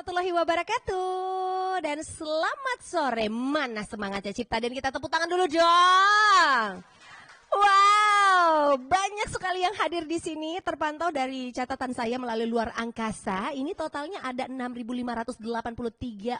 Warahmatullahi wabarakatuh. Dan selamat sore. Mana semangatnya Cipta Dan? Kita tepuk tangan dulu dong. Wow, banyak sekali yang hadir di sini. Terpantau dari catatan saya melalui luar angkasa, ini totalnya ada 6.583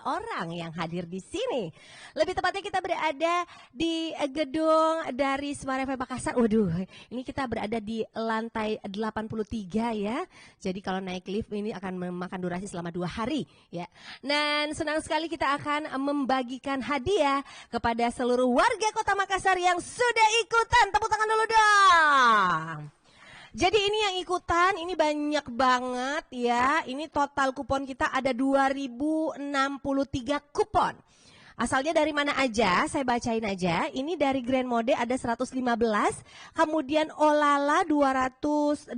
orang yang hadir di sini. Lebih tepatnya kita berada di gedung dari Smart FM Makassar. Waduh, ini kita berada di lantai 83 ya. Jadi kalau naik lift ini akan memakan durasi selama 2 hari ya. Dan senang sekali kita akan membagikan hadiah kepada seluruh warga Kota Makassar yang sudah ikutan. Tepuk tangan dulu dong. Jadi ini yang ikutan, ini banyak banget ya. Ini total kupon kita ada 2063 kupon. Asalnya dari mana aja, saya bacain aja. Ini dari Grand Mode ada 115, kemudian Olala 282,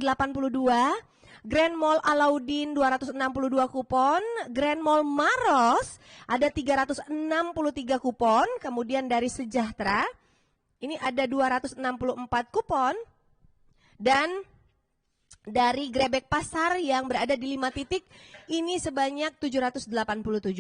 Grand Mall Alauddin 262 kupon, Grand Mall Maros ada 363 kupon, kemudian dari Sejahtera ini ada 264 kupon, dan dari Grebek Pasar yang berada di 5 titik ini sebanyak 787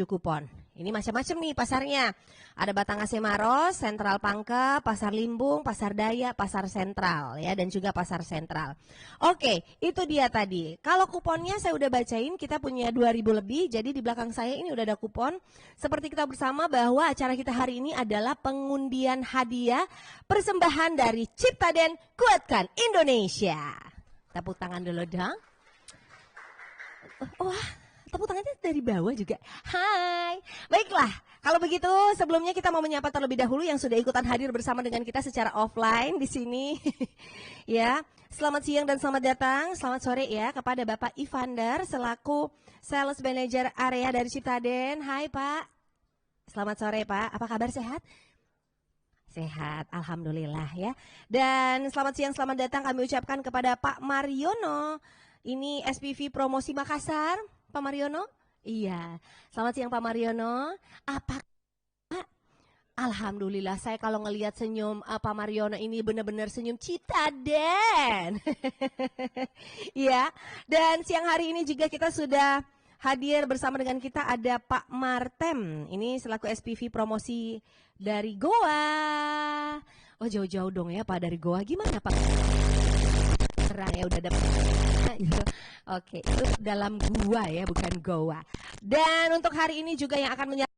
kupon. Ini macam-macam nih pasarnya. Ada Batangas Maros, Sentral Pangke, Pasar Limbung, Pasar Daya, Pasar Sentral ya, dan juga Pasar Sentral. Oke, itu dia tadi. Kalau kuponnya saya udah bacain, kita punya 2000 lebih. Jadi di belakang saya ini udah ada kupon. Seperti kita bersama bahwa acara kita hari ini adalah pengundian hadiah persembahan dari Cipta Dan, Kuatkan Indonesia. Tepuk tangan dulu dong. Wah, tepuk tangannya dari bawah juga. Hai, baiklah. Kalau begitu, sebelumnya kita mau menyapa terlebih dahulu yang sudah ikutan hadir bersama dengan kita secara offline di sini. Ya, selamat siang dan selamat datang. Selamat sore ya kepada Bapak Ivander selaku Sales Manager area dari Cipta Dan. Hai Pak. Selamat sore Pak. Apa kabar, sehat? Sehat, alhamdulillah ya. Dan selamat siang, selamat datang kami ucapkan kepada Pak Mariono. Ini SPV Promosi Makassar, Pak Mariono. Iya, selamat siang Pak Mariono. Apa Pak? Alhamdulillah, saya kalau ngelihat senyum Pak Mariono ini benar-benar senyum Cipta Dan. Iya, dan siang hari ini juga kita sudah hadir bersama dengan kita ada Pak Martem. Ini selaku SPV Promosi dari Goa. Oh, jauh-jauh dong ya Pak dari Goa. Gimana Pak? Terang ya, udah dapat. Oke, itu dalam gua ya, bukan Goa. Dan untuk hari ini juga yang akan menyapa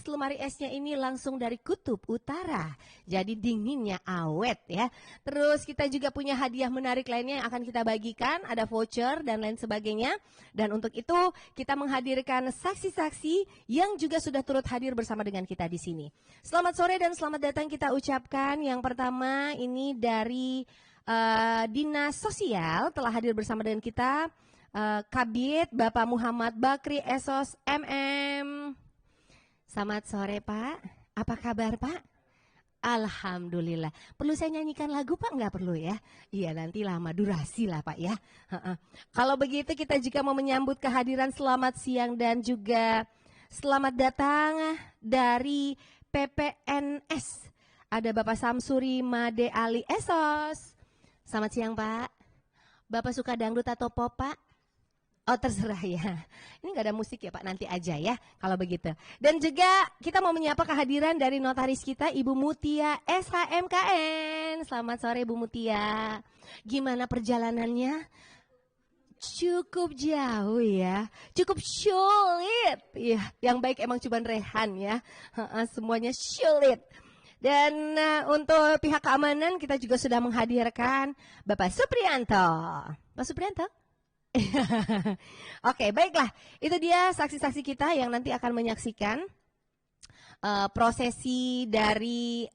lemari esnya ini langsung dari kutub utara, jadi dinginnya awet ya. Terus kita juga punya hadiah menarik lainnya yang akan kita bagikan, ada voucher dan lain sebagainya. Dan untuk itu kita menghadirkan saksi-saksi yang juga sudah turut hadir bersama dengan kita di sini. Selamat sore dan selamat datang kita ucapkan. Yang pertama ini dari Dinas Sosial telah hadir bersama dengan kita, Kabid Bapak Muhammad Bakri Esos MM. Selamat sore Pak, apa kabar Pak? Alhamdulillah. Perlu saya nyanyikan lagu Pak? Nggak perlu ya? Iya, nanti lama durasi lah Pak ya. Kalau begitu kita juga mau menyambut kehadiran selamat siang dan juga selamat datang dari PPNS. Ada Bapak Samsuri Made Ali Esos. Selamat siang Pak. Bapak suka dangdut atau pop Pak? Oh, terserah ya. Ini nggak ada musik ya Pak, nanti aja ya kalau begitu. Dan juga kita mau menyapa kehadiran dari notaris kita Ibu Mutia SHMKN. Selamat sore Bu Mutia. Gimana perjalanannya? Cukup jauh ya, cukup sulit. Ya, yang baik emang cuma Rehan ya. Semuanya sulit. Dan untuk pihak keamanan kita juga sudah menghadirkan Bapak Suprianto. Pak Suprianto? Oke, baiklah. Itu dia saksi-saksi kita yang nanti akan menyaksikan prosesi dari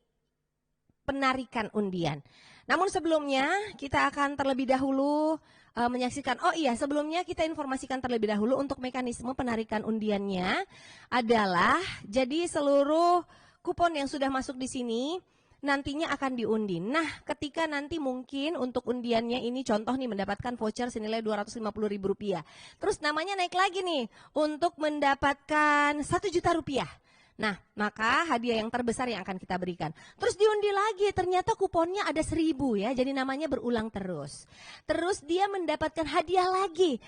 penarikan undian. Namun sebelumnya kita akan terlebih dahulu menyaksikan. Oh iya, sebelumnya kita informasikan terlebih dahulu untuk mekanisme penarikan undiannya adalah jadi seluruh kupon yang sudah masuk di sini nantinya akan diundi. Nah, ketika nanti mungkin untuk undiannya ini contoh nih mendapatkan voucher senilai Rp250.000. Terus namanya naik lagi nih untuk mendapatkan Rp1.000.000. Nah, maka hadiah yang terbesar yang akan kita berikan. Terus diundi lagi, ternyata kuponnya ada 1.000 ya, jadi namanya berulang terus. Terus dia mendapatkan hadiah lagi,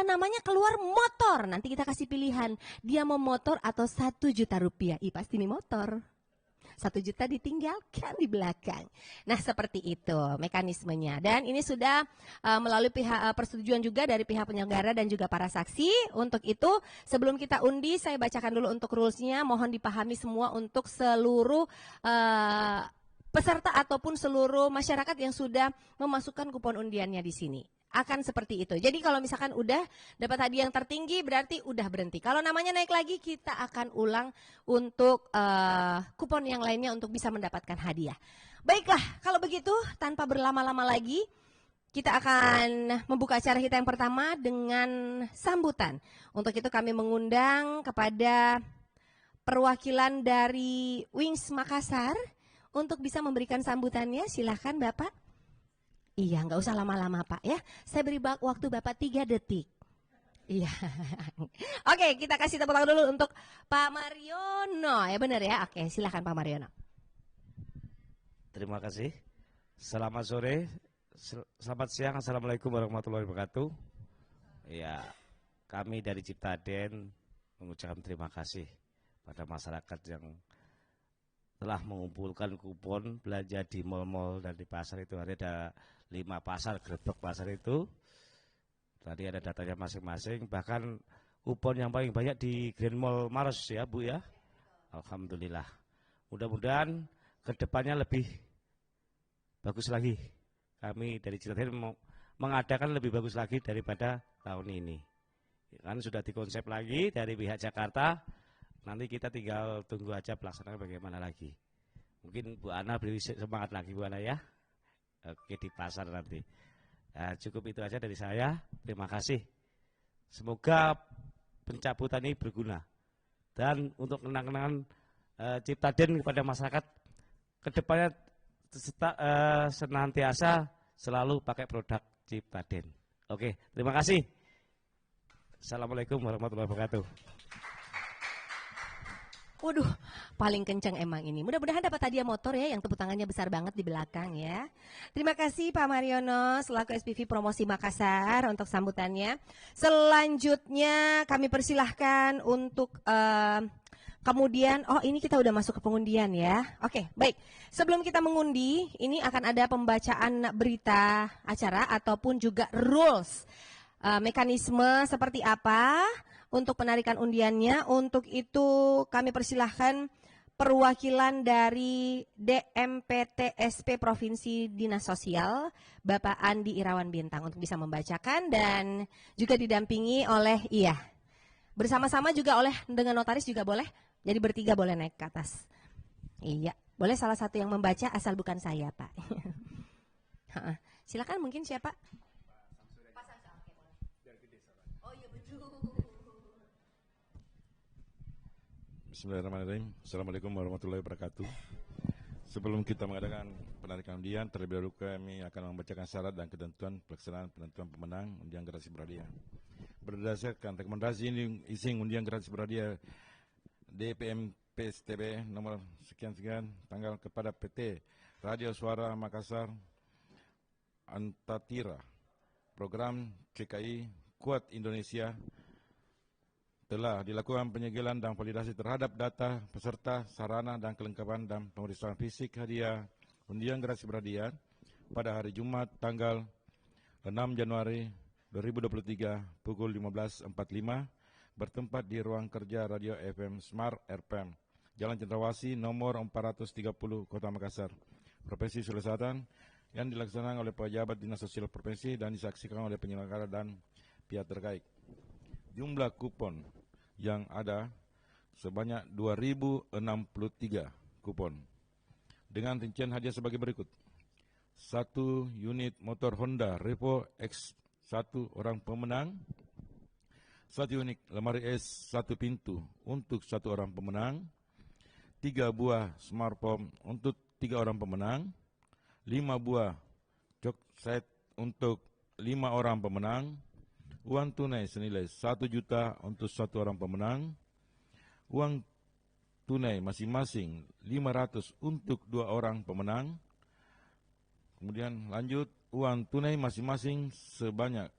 namanya keluar motor. Nanti kita kasih pilihan, dia mau motor atau Rp1.000.000. Ih, pasti nih motor. 1 juta ditinggalkan di belakang. Nah, seperti itu mekanismenya. Dan ini sudah melalui persetujuan juga dari pihak penyelenggara dan juga para saksi. Untuk itu, sebelum kita undi, saya bacakan dulu untuk rules-nya. Mohon dipahami semua untuk seluruh peserta ataupun seluruh masyarakat yang sudah memasukkan kupon undiannya di sini. Akan seperti itu. Jadi kalau misalkan udah dapat hadiah yang tertinggi berarti udah berhenti. Kalau namanya naik lagi kita akan ulang untuk kupon yang lainnya untuk bisa mendapatkan hadiah. Baiklah, kalau begitu tanpa berlama-lama lagi kita akan membuka acara kita yang pertama dengan sambutan. Untuk itu kami mengundang kepada perwakilan dari Wings Makassar untuk bisa memberikan sambutannya. Silahkan Bapak. Iya, nggak usah lama-lama Pak ya. Saya beri waktu Bapak 3 detik. Iya. Oke, kita kasih tepuk tangan dulu untuk Pak Mariono. Ya benar ya. Oke, silakan Pak Mariono. Terima kasih. Selamat sore, selamat siang. Assalamualaikum warahmatullahi wabarakatuh. Ya, kami dari Ciptaden mengucapkan terima kasih pada masyarakat yang telah mengumpulkan kupon belanja di mal-mal dan di pasar itu. Ada 5 pasar, gerbek pasar itu. Tadi ada datanya masing-masing. Bahkan kupon yang paling banyak di Grand Mall Maros ya Bu ya. Alhamdulillah. Mudah-mudahan kedepannya lebih bagus lagi. Kami dari Ciptaden mau mengadakan lebih bagus lagi daripada tahun ini. Kan sudah dikonsep lagi dari pihak Jakarta. Nanti kita tinggal tunggu aja pelaksanaan bagaimana lagi. Mungkin Bu Ana beri semangat lagi Bu Ana ya. Oke, di pasar nanti. Nah, cukup itu aja dari saya. Terima kasih. Semoga pencabutan ini berguna. Dan untuk kenang-kenangan Ciptaden kepada masyarakat kedepannya senantiasa selalu pakai produk Ciptaden. Oke, terima kasih. Assalamualaikum warahmatullahi wabarakatuh. Waduh, paling kenceng emang ini. Mudah-mudahan dapat hadiah motor ya, yang tepuk tangannya besar banget di belakang ya. Terima kasih Pak Mariono selaku SPV Promosi Makassar untuk sambutannya. Selanjutnya kami persilahkan untuk kemudian, oh ini kita udah masuk ke pengundian ya. Oke, baik. Sebelum kita mengundi, ini akan ada pembacaan berita acara ataupun juga rules. Mekanisme seperti apa untuk penarikan undiannya. Untuk itu kami persilahkan perwakilan dari DMPTSP Provinsi Dinas Sosial, Bapak Andi Irawan Bintang untuk bisa membacakan dan juga didampingi oleh bersama-sama juga oleh dengan notaris juga boleh. Jadi bertiga boleh naik ke atas. Iya, boleh salah satu yang membaca asal bukan saya, Pak. Silakan mungkin siapa? Bismillahirrahmanirrahim. Assalamualaikum warahmatullahi wabarakatuh. Sebelum kita mengadakan penarikan undian, terlebih dahulu kami akan membacakan syarat dan ketentuan pelaksanaan penentuan pemenang undian gratis berhadiah. Berdasarkan rekomendasi ising undian gratis berhadiah DPM PSTB nomor sekian-sekian tanggal kepada PT Radio Suara Makassar Antatira Program CKI Kuat Indonesia telah dilakukan penyegelan dan validasi terhadap data peserta, sarana dan kelengkapan dan pemeriksaan fisik hadiah undian gratis berhadiah pada hari Jumat tanggal 6 Januari 2023 pukul 15.45 bertempat di ruang kerja Radio FM Smart RPM Jalan Cendrawasih nomor 430 Kota Makassar, Provinsi Sulawesi Selatan, yang dilaksanakan oleh pejabat Dinas Sosial Provinsi dan disaksikan oleh penyelenggara dan pihak terkait. Jumlah kupon yang ada sebanyak 2.063 kupon dengan rincian hadiah sebagai berikut: 1 unit motor Honda Revo X1 orang pemenang, 1 unit lemari es 1 pintu untuk 1 orang pemenang, 3 buah smartphone untuk 3 orang pemenang, 5 buah cok set untuk 5 orang pemenang, uang tunai senilai 1 juta untuk 1 orang pemenang, uang tunai masing-masing 500 untuk 2 orang pemenang, kemudian lanjut uang tunai masing-masing sebanyak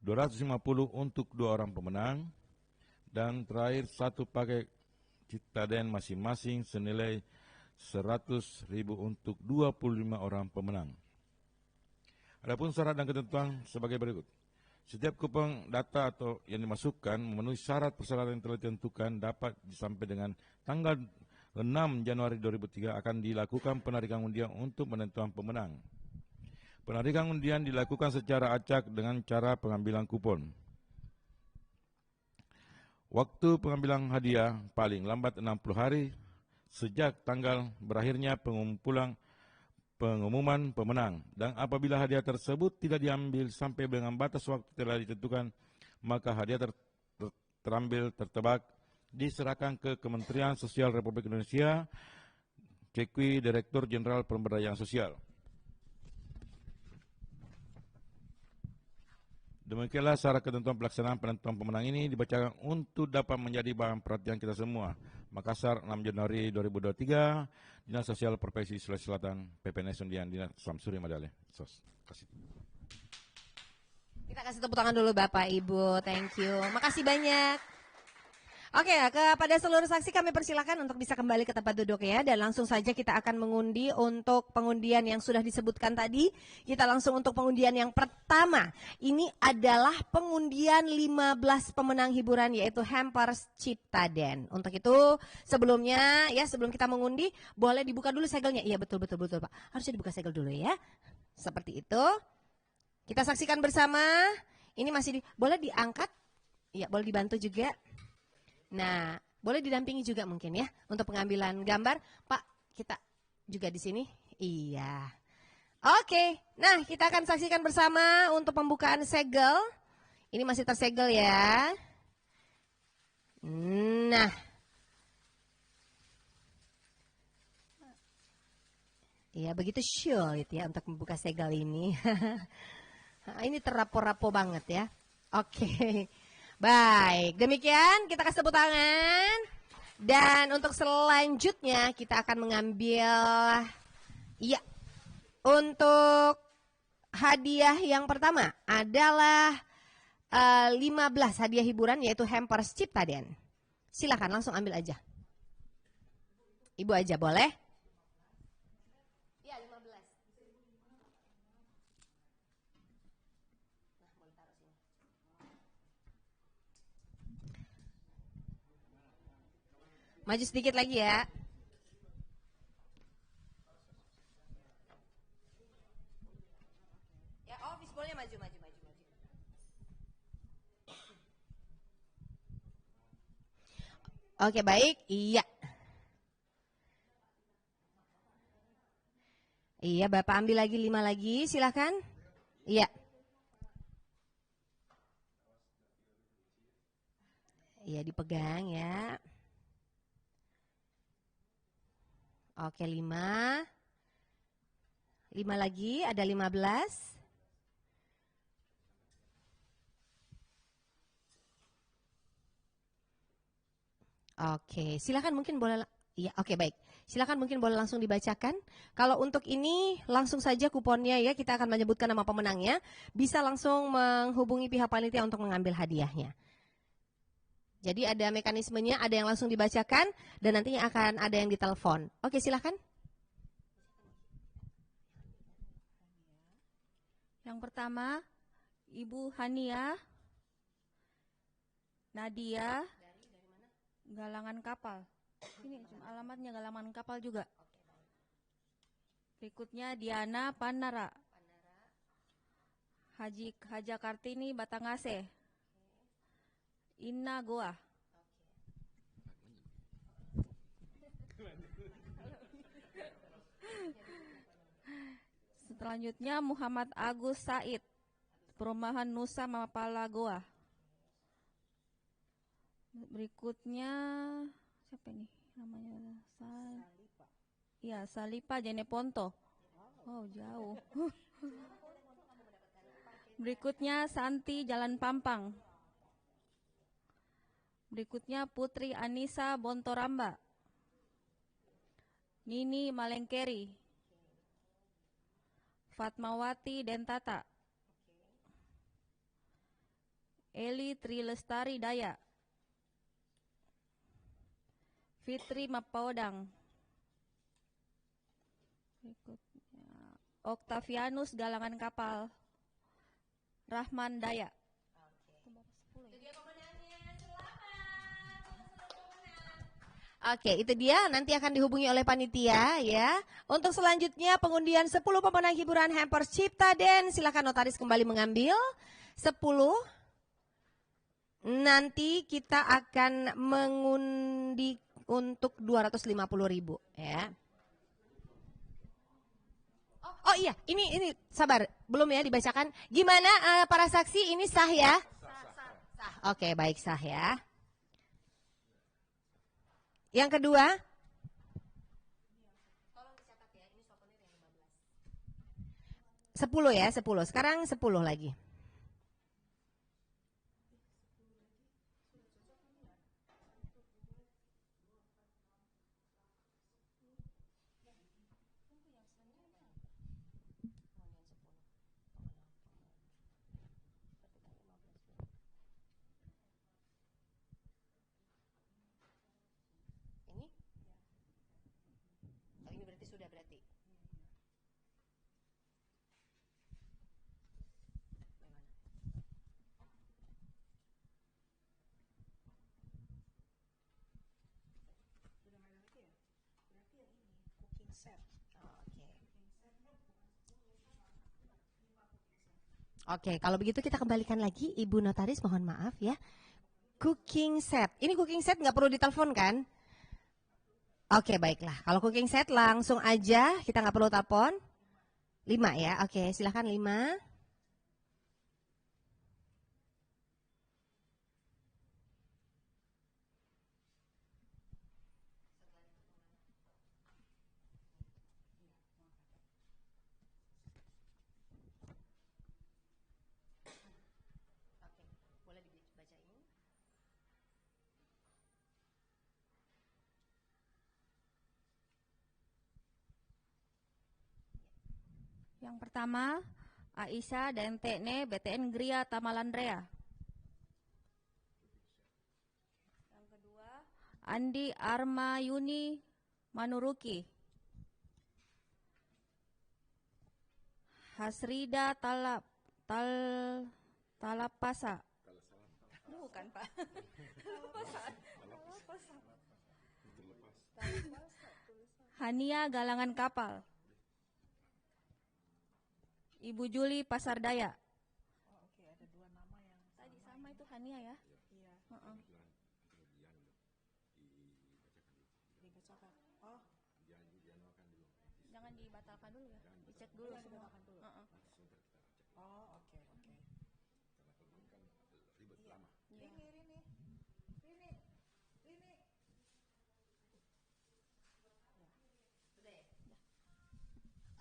250 untuk 2 orang pemenang, dan terakhir 1 paket Ciptaden masing-masing senilai 100.000 untuk 25 orang pemenang. Adapun syarat dan ketentuan sebagai berikut. Setiap kupon data atau yang dimasukkan memenuhi syarat persyaratan yang telah ditentukan dapat sampai dengan tanggal 6 Januari 2003 akan dilakukan penarikan undian untuk menentukan pemenang. Penarikan undian dilakukan secara acak dengan cara pengambilan kupon. Waktu pengambilan hadiah paling lambat 60 hari sejak tanggal berakhirnya pengumuman pemenang, dan apabila hadiah tersebut tidak diambil sampai dengan batas waktu telah ditentukan, maka hadiah terambil tertebak diserahkan ke Kementerian Sosial Republik Indonesia, CEQI Direktur Jenderal Pemberdayaan Sosial. Demikianlah syarat ketentuan pelaksanaan penentuan pemenang ini dibacakan untuk dapat menjadi bahan perhatian kita semua. Makassar, 6 Januari 2023, Dinas Sosial Provinsi Sulawesi Selatan, PPNS Undian Dinas Samsuri Madale. Kasih. Kita kasih tepuk tangan dulu Bapak Ibu, thank you. Makasih banyak. Oke, kepada seluruh saksi kami persilakan untuk bisa kembali ke tempat duduk ya. Dan langsung saja kita akan mengundi untuk pengundian yang sudah disebutkan tadi. Kita langsung untuk pengundian yang pertama. Ini adalah pengundian 15 pemenang hiburan yaitu Hampers Ciptaden. Untuk itu sebelumnya ya, sebelum kita mengundi boleh dibuka dulu segelnya. Iya betul Pak, harusnya dibuka segel dulu ya. Seperti itu. Kita saksikan bersama. Ini masih boleh diangkat. Iya, boleh dibantu juga. Nah, boleh didampingi juga mungkin ya untuk pengambilan gambar. Pak, kita juga di sini. Iya. Oke, nah kita akan saksikan bersama untuk pembukaan segel. Ini masih tersegel ya. Nah. Iya, begitu sulit ya untuk membuka segel ini. Ini terapo-rapo banget ya. Oke. Baik, demikian kita kasih tepuk tangan. Dan untuk selanjutnya kita akan mengambil, iya, untuk hadiah yang pertama adalah 15 hadiah hiburan yaitu Hampers Ciptaden. Silakan langsung ambil aja. Ibu aja boleh? Iya, 15. Maju sedikit lagi ya. Ya, fishballnya maju. Oke, baik. Iya. Iya, Bapak ambil lagi 5 lagi, silakan. Iya. Iya, dipegang ya. Oke, 5. 5 lagi, ada 15. Oke, silakan mungkin boleh. Ya, oke baik. Silakan mungkin boleh langsung dibacakan. Kalau untuk ini langsung saja kuponnya ya, kita akan menyebutkan nama pemenangnya. Bisa langsung menghubungi pihak panitia untuk mengambil hadiahnya. Jadi ada mekanismenya, ada yang langsung dibacakan dan nantinya akan ada yang ditelepon. Oke, silakan. Yang pertama, Ibu Hania Nadia Galangan Kapal. Ini alamatnya Galangan Kapal juga. Berikutnya Diana Panara. Haja Kartini Batangase. Inna Goa. Selanjutnya Muhammad Agus Said, Perumahan Nusa Mapala Goa. Berikutnya siapa ini namanya? Ya, Salipa Jeneponto. Oh, jauh. Berikutnya Santi Jalan Pampang. Berikutnya Putri Anissa Bontoramba. Nini Malengkeri. Fatmawati Dentata. Eli Trilestari Daya. Fitri Mapaodang. Berikutnya Octavianus Galangan Kapal. Rahman Daya. Oke, itu dia nanti akan dihubungi oleh panitia ya. Untuk selanjutnya pengundian 10 pemenang hiburan Hampers Cipta Den. Silakan notaris kembali mengambil 10. Nanti kita akan mengundi untuk 250.000 ya. Oh iya, ini sabar, belum ya dibacakan. Gimana para saksi ini sah ya? Sah. Oke, baik sah ya. Yang kedua, tolong dicatat ya, ini souvenir yang 15. 10 ya, 10. Sekarang 10 lagi. Ini berarti sudah berarti. Oke, kalau begitu kita kembalikan lagi Ibu Notaris, mohon maaf ya. Cooking set. Ini cooking set nggak perlu ditelepon kan? Oke, baiklah. Kalau cooking set langsung aja, kita nggak perlu telepon. 5 ya. Oke, silahkan 5. Yang pertama, Aisyah dan Tekne BTN Gria Tamalandrea. Yang kedua, Andi Arma Yuni Manuruki. Hasrida Talapasa. Bukan, Pak. Hania Galangan Kapal. Ibu Juli Pasar Daya. Oh, oke, ada 2 nama yang Tadi sama itu Hania ya? iya. Dibacakan. Oh, Jangan dibatalkan dulu ya. Dicek dulu semua. oh, oke. Iya. Rini.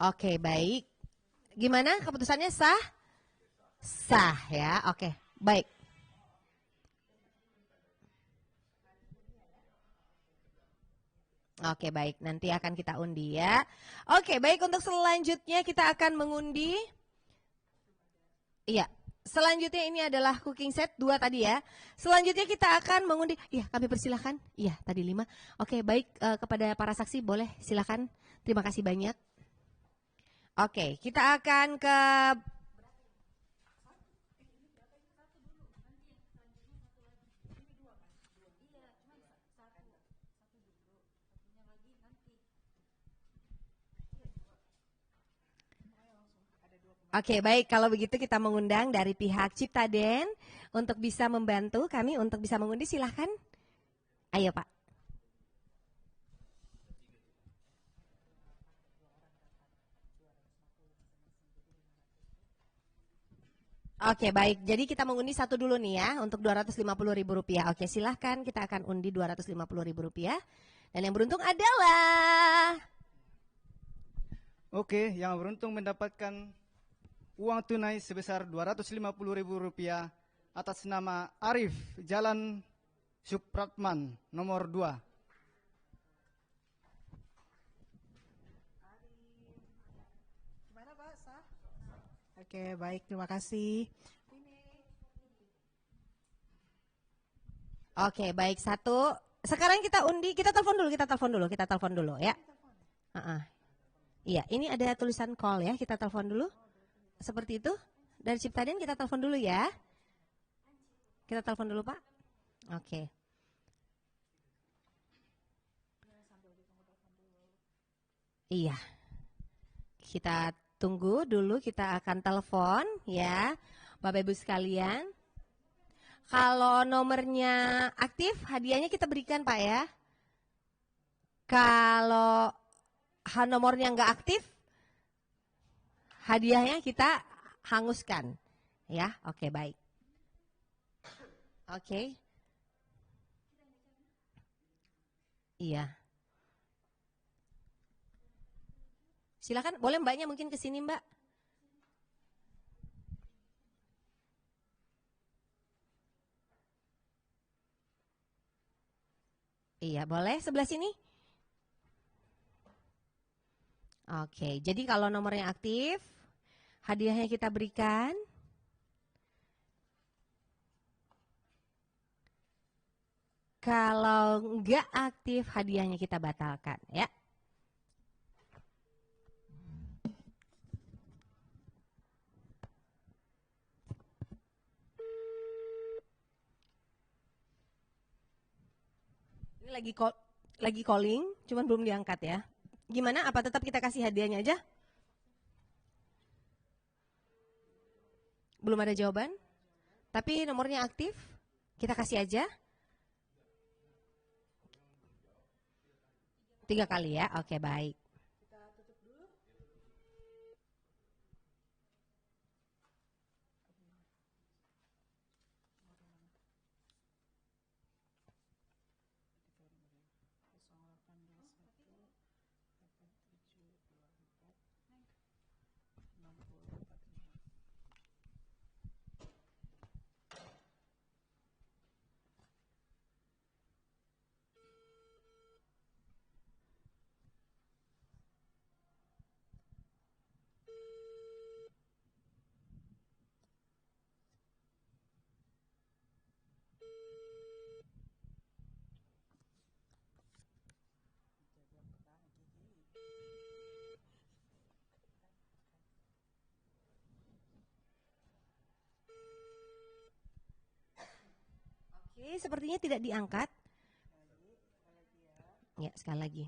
Oke, baik. Gimana keputusannya sah? Sah ya. Oke, baik. Oke, baik. Nanti akan kita undi ya. Oke, baik, untuk selanjutnya kita akan mengundi. Iya. Selanjutnya ini adalah cooking set 2 tadi ya. Selanjutnya kita akan mengundi. Iya, kami persilahkan. Iya, tadi 5. Oke, baik, kepada para saksi boleh silakan. Terima kasih banyak. Oke, kita akan ke Oke, baik, kalau begitu kita mengundang dari pihak Cipta Den untuk bisa membantu kami untuk bisa mengundi, silahkan. Ayo Pak. Oke, baik, jadi kita mengundi satu dulu nih ya untuk Rp250.000. Oke, silahkan, kita akan undi Rp250.000. Dan yang beruntung adalah Oke, yang beruntung mendapatkan uang tunai sebesar Rp250.000 atas nama Arif Jalan Supratman nomor 2. Gimana Pak? Sah? Oke, baik. Terima kasih. Oke, baik satu. Sekarang kita undi, kita telepon dulu ya. Heeh. Iya, ini ada tulisan call ya, kita telepon dulu. Seperti itu. Dari Ciptaden kita telepon dulu ya. Kita telepon dulu Pak. Oke. Iya. Kita tunggu dulu, kita akan telepon ya. Bapak Ibu sekalian. Kalau nomornya aktif, hadiahnya kita berikan Pak ya. Kalau nomornya nggak aktif, hadiahnya kita hanguskan. Ya, oke baik. Oke. Iya. Silakan, boleh mbaknya mungkin ke sini Mbak. Iya, boleh sebelah sini. Oke, jadi kalau nomornya aktif, hadiahnya kita berikan. Kalau nggak aktif, hadiahnya kita batalkan ya. Ini lagi calling, cuman belum diangkat ya. Gimana? Apa tetap kita kasih hadiahnya aja? Belum ada jawaban? Tapi nomornya aktif, kita kasih aja. 3 kali ya, oke baik. Oke, sepertinya tidak diangkat. Ya, sekali lagi.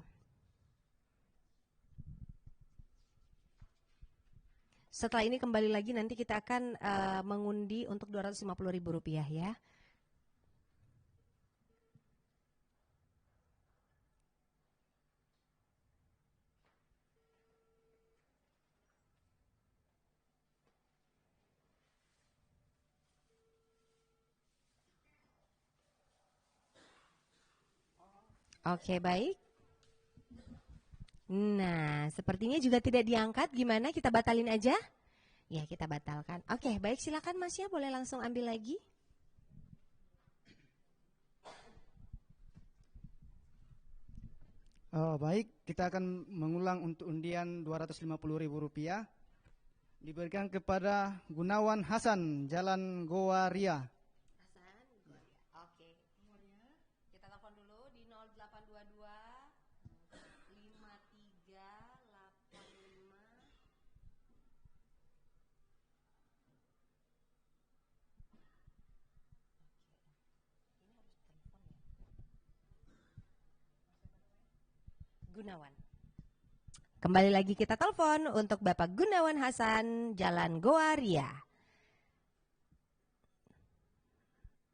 Setelah ini kembali lagi nanti kita akan mengundi untuk Rp250.000 ya. Oke, baik. Nah, sepertinya juga tidak diangkat. Gimana? Kita batalin aja? Ya, kita batalkan. Oke, baik. Silakan Mas ya, boleh langsung ambil lagi. Baik, kita akan mengulang untuk undian Rp250.000. Diberikan kepada Gunawan Hasan, Jalan Goa Ria. Oke. Kita telepon dulu di 0822 5385. Gunawan. Kembali lagi kita telepon untuk Bapak Gunawan Hasan, Jalan Goa Ria.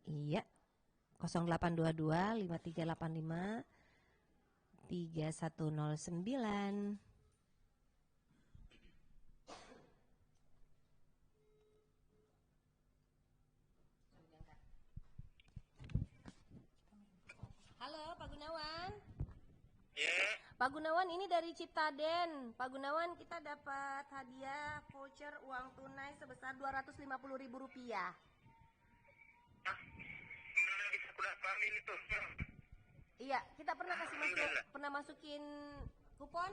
Iya. 0822 5385 3109. Halo Pak Gunawan. Ya. Pak Gunawan ini dari Ciptaden. Pak Gunawan kita dapat hadiah voucher uang tunai sebesar Rp250.000. Bisa kuda ambil itu. Iya, kita pernah masukin kupon?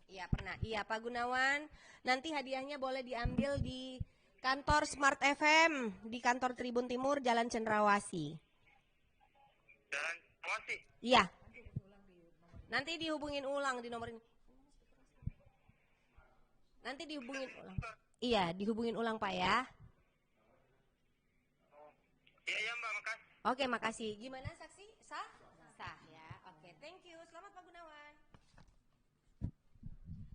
Iya, pernah. Iya, Pak Gunawan. Nanti hadiahnya boleh diambil di kantor Smart FM di kantor Tribun Timur, Jalan Cendrawasih. Jalan Cendrawasih. Iya. Nanti dihubungin ulang di nomor ini. Nanti dihubungin ulang. Iya, dihubungin ulang Pak ya. Iya Mbak, makasih. Oke, makasih. Gimana saksi? Sah? Sah ya. Oke, thank you. Selamat Pak Gunawan.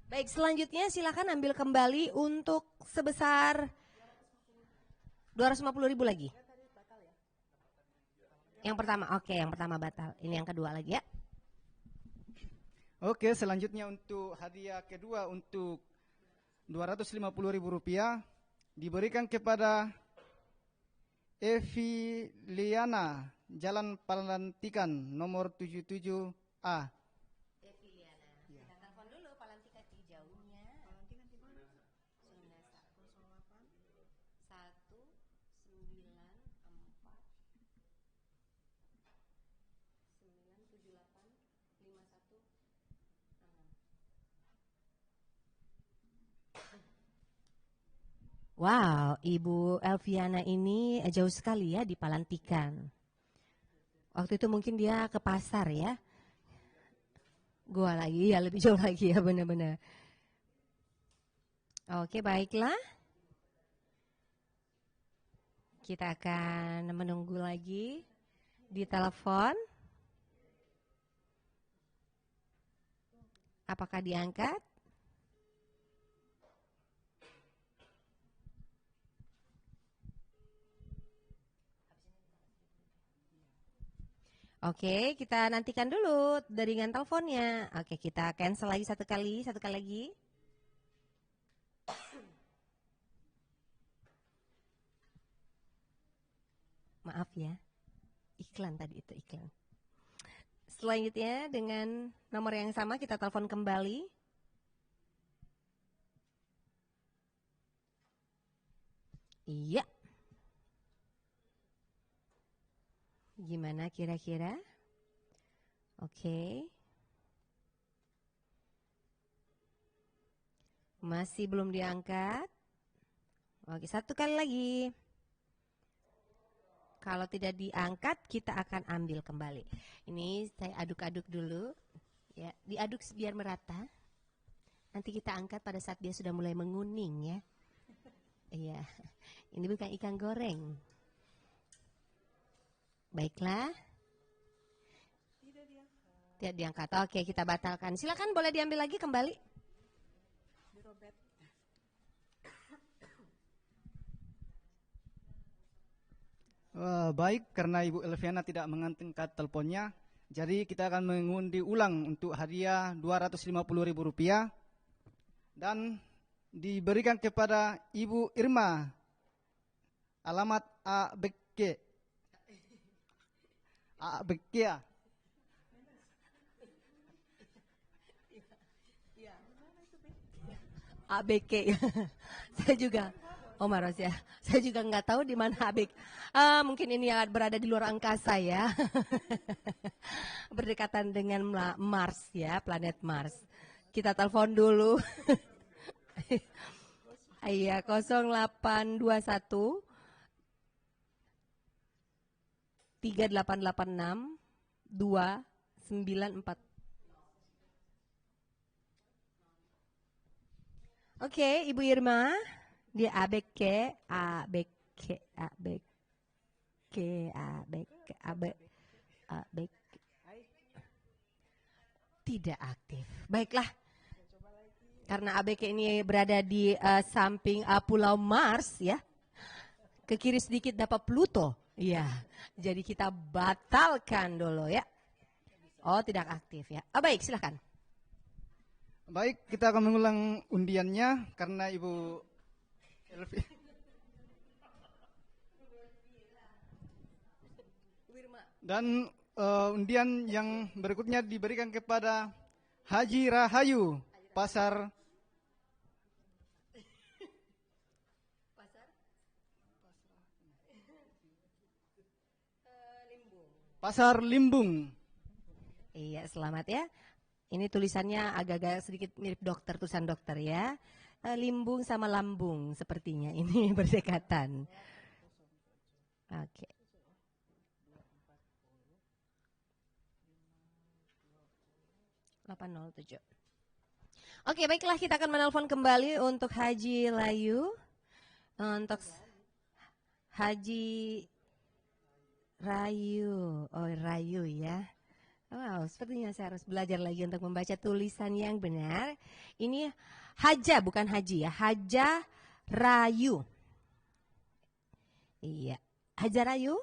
Baik, selanjutnya silakan ambil kembali untuk sebesar 250.000 lagi. Yang pertama, oke, yang pertama batal. Ini yang kedua lagi ya. Oke, selanjutnya untuk hadiah kedua untuk Rp250.000 diberikan kepada Evi Liana, Jalan Palantikan nomor 77A. Evi Liana. Kita telepon dulu Palantikan jauhnya. Palantikan di mana? 194 978 51. Wow, Ibu Elviana ini jauh sekali ya di Palantikan. Waktu itu mungkin dia ke pasar ya. Gua lagi ya, lebih jauh lagi ya, benar-benar. Oke, baiklah. Kita akan menunggu lagi di telepon. Apakah diangkat? Oke, kita nantikan dulu jaringan teleponnya. Oke, kita cancel lagi satu kali lagi. Maaf ya, iklan tadi itu iklan. Selanjutnya dengan nomor yang sama kita telepon kembali. Iya. Gimana kira-kira? Oke. Masih belum diangkat. Oke, satu kali lagi. Kalau tidak diangkat, kita akan ambil kembali. Ini saya aduk-aduk dulu. Ya, diaduk biar merata. Nanti kita angkat pada saat dia sudah mulai menguning ya. Iya. Ini bukan ikan goreng. Baiklah. Tidak diangkat. Oke, kita batalkan. Silakan boleh diambil lagi kembali. Baik, karena Ibu Elviana tidak mengangkat teleponnya, jadi kita akan mengundi ulang untuk hadiah Rp250.000 dan diberikan kepada Ibu Irma, alamat ABK. ABK. ABK. Saya juga. Oh Maros ya, saya juga nggak tahu di mana ABK. Mungkin ini berada di luar angkasa ya, berdekatan dengan Mars ya, planet Mars. Kita telepon dulu. Iya, 0821 3886 294. Oke, Ibu Irma. Dia ABK. Tidak aktif. Baiklah. Karena ABK ini berada di samping Pulau Mars ya. Ke kiri sedikit dapat Pluto. Iya. Jadi kita batalkan dulu ya. Oh, tidak aktif ya. Baik, silakan. Baik, kita akan mengulang undiannya karena Ibu dan undian yang berikutnya diberikan kepada Haji Rahayu, Pasar Limbung. Iya, selamat ya. Ini tulisannya agak-agak sedikit mirip dokter, tulisan dokter ya. Limbung sama lambung sepertinya ini berdekatan. Oke. Oke, baiklah, kita akan menelpon kembali untuk Haji Layu. Untuk Haji Rayu. Oh, Rayu ya. Wow, sepertinya saya harus belajar lagi untuk membaca tulisan yang benar. Ini Haja, bukan Haji ya. Haja Rayu. Iya, Haja Rayu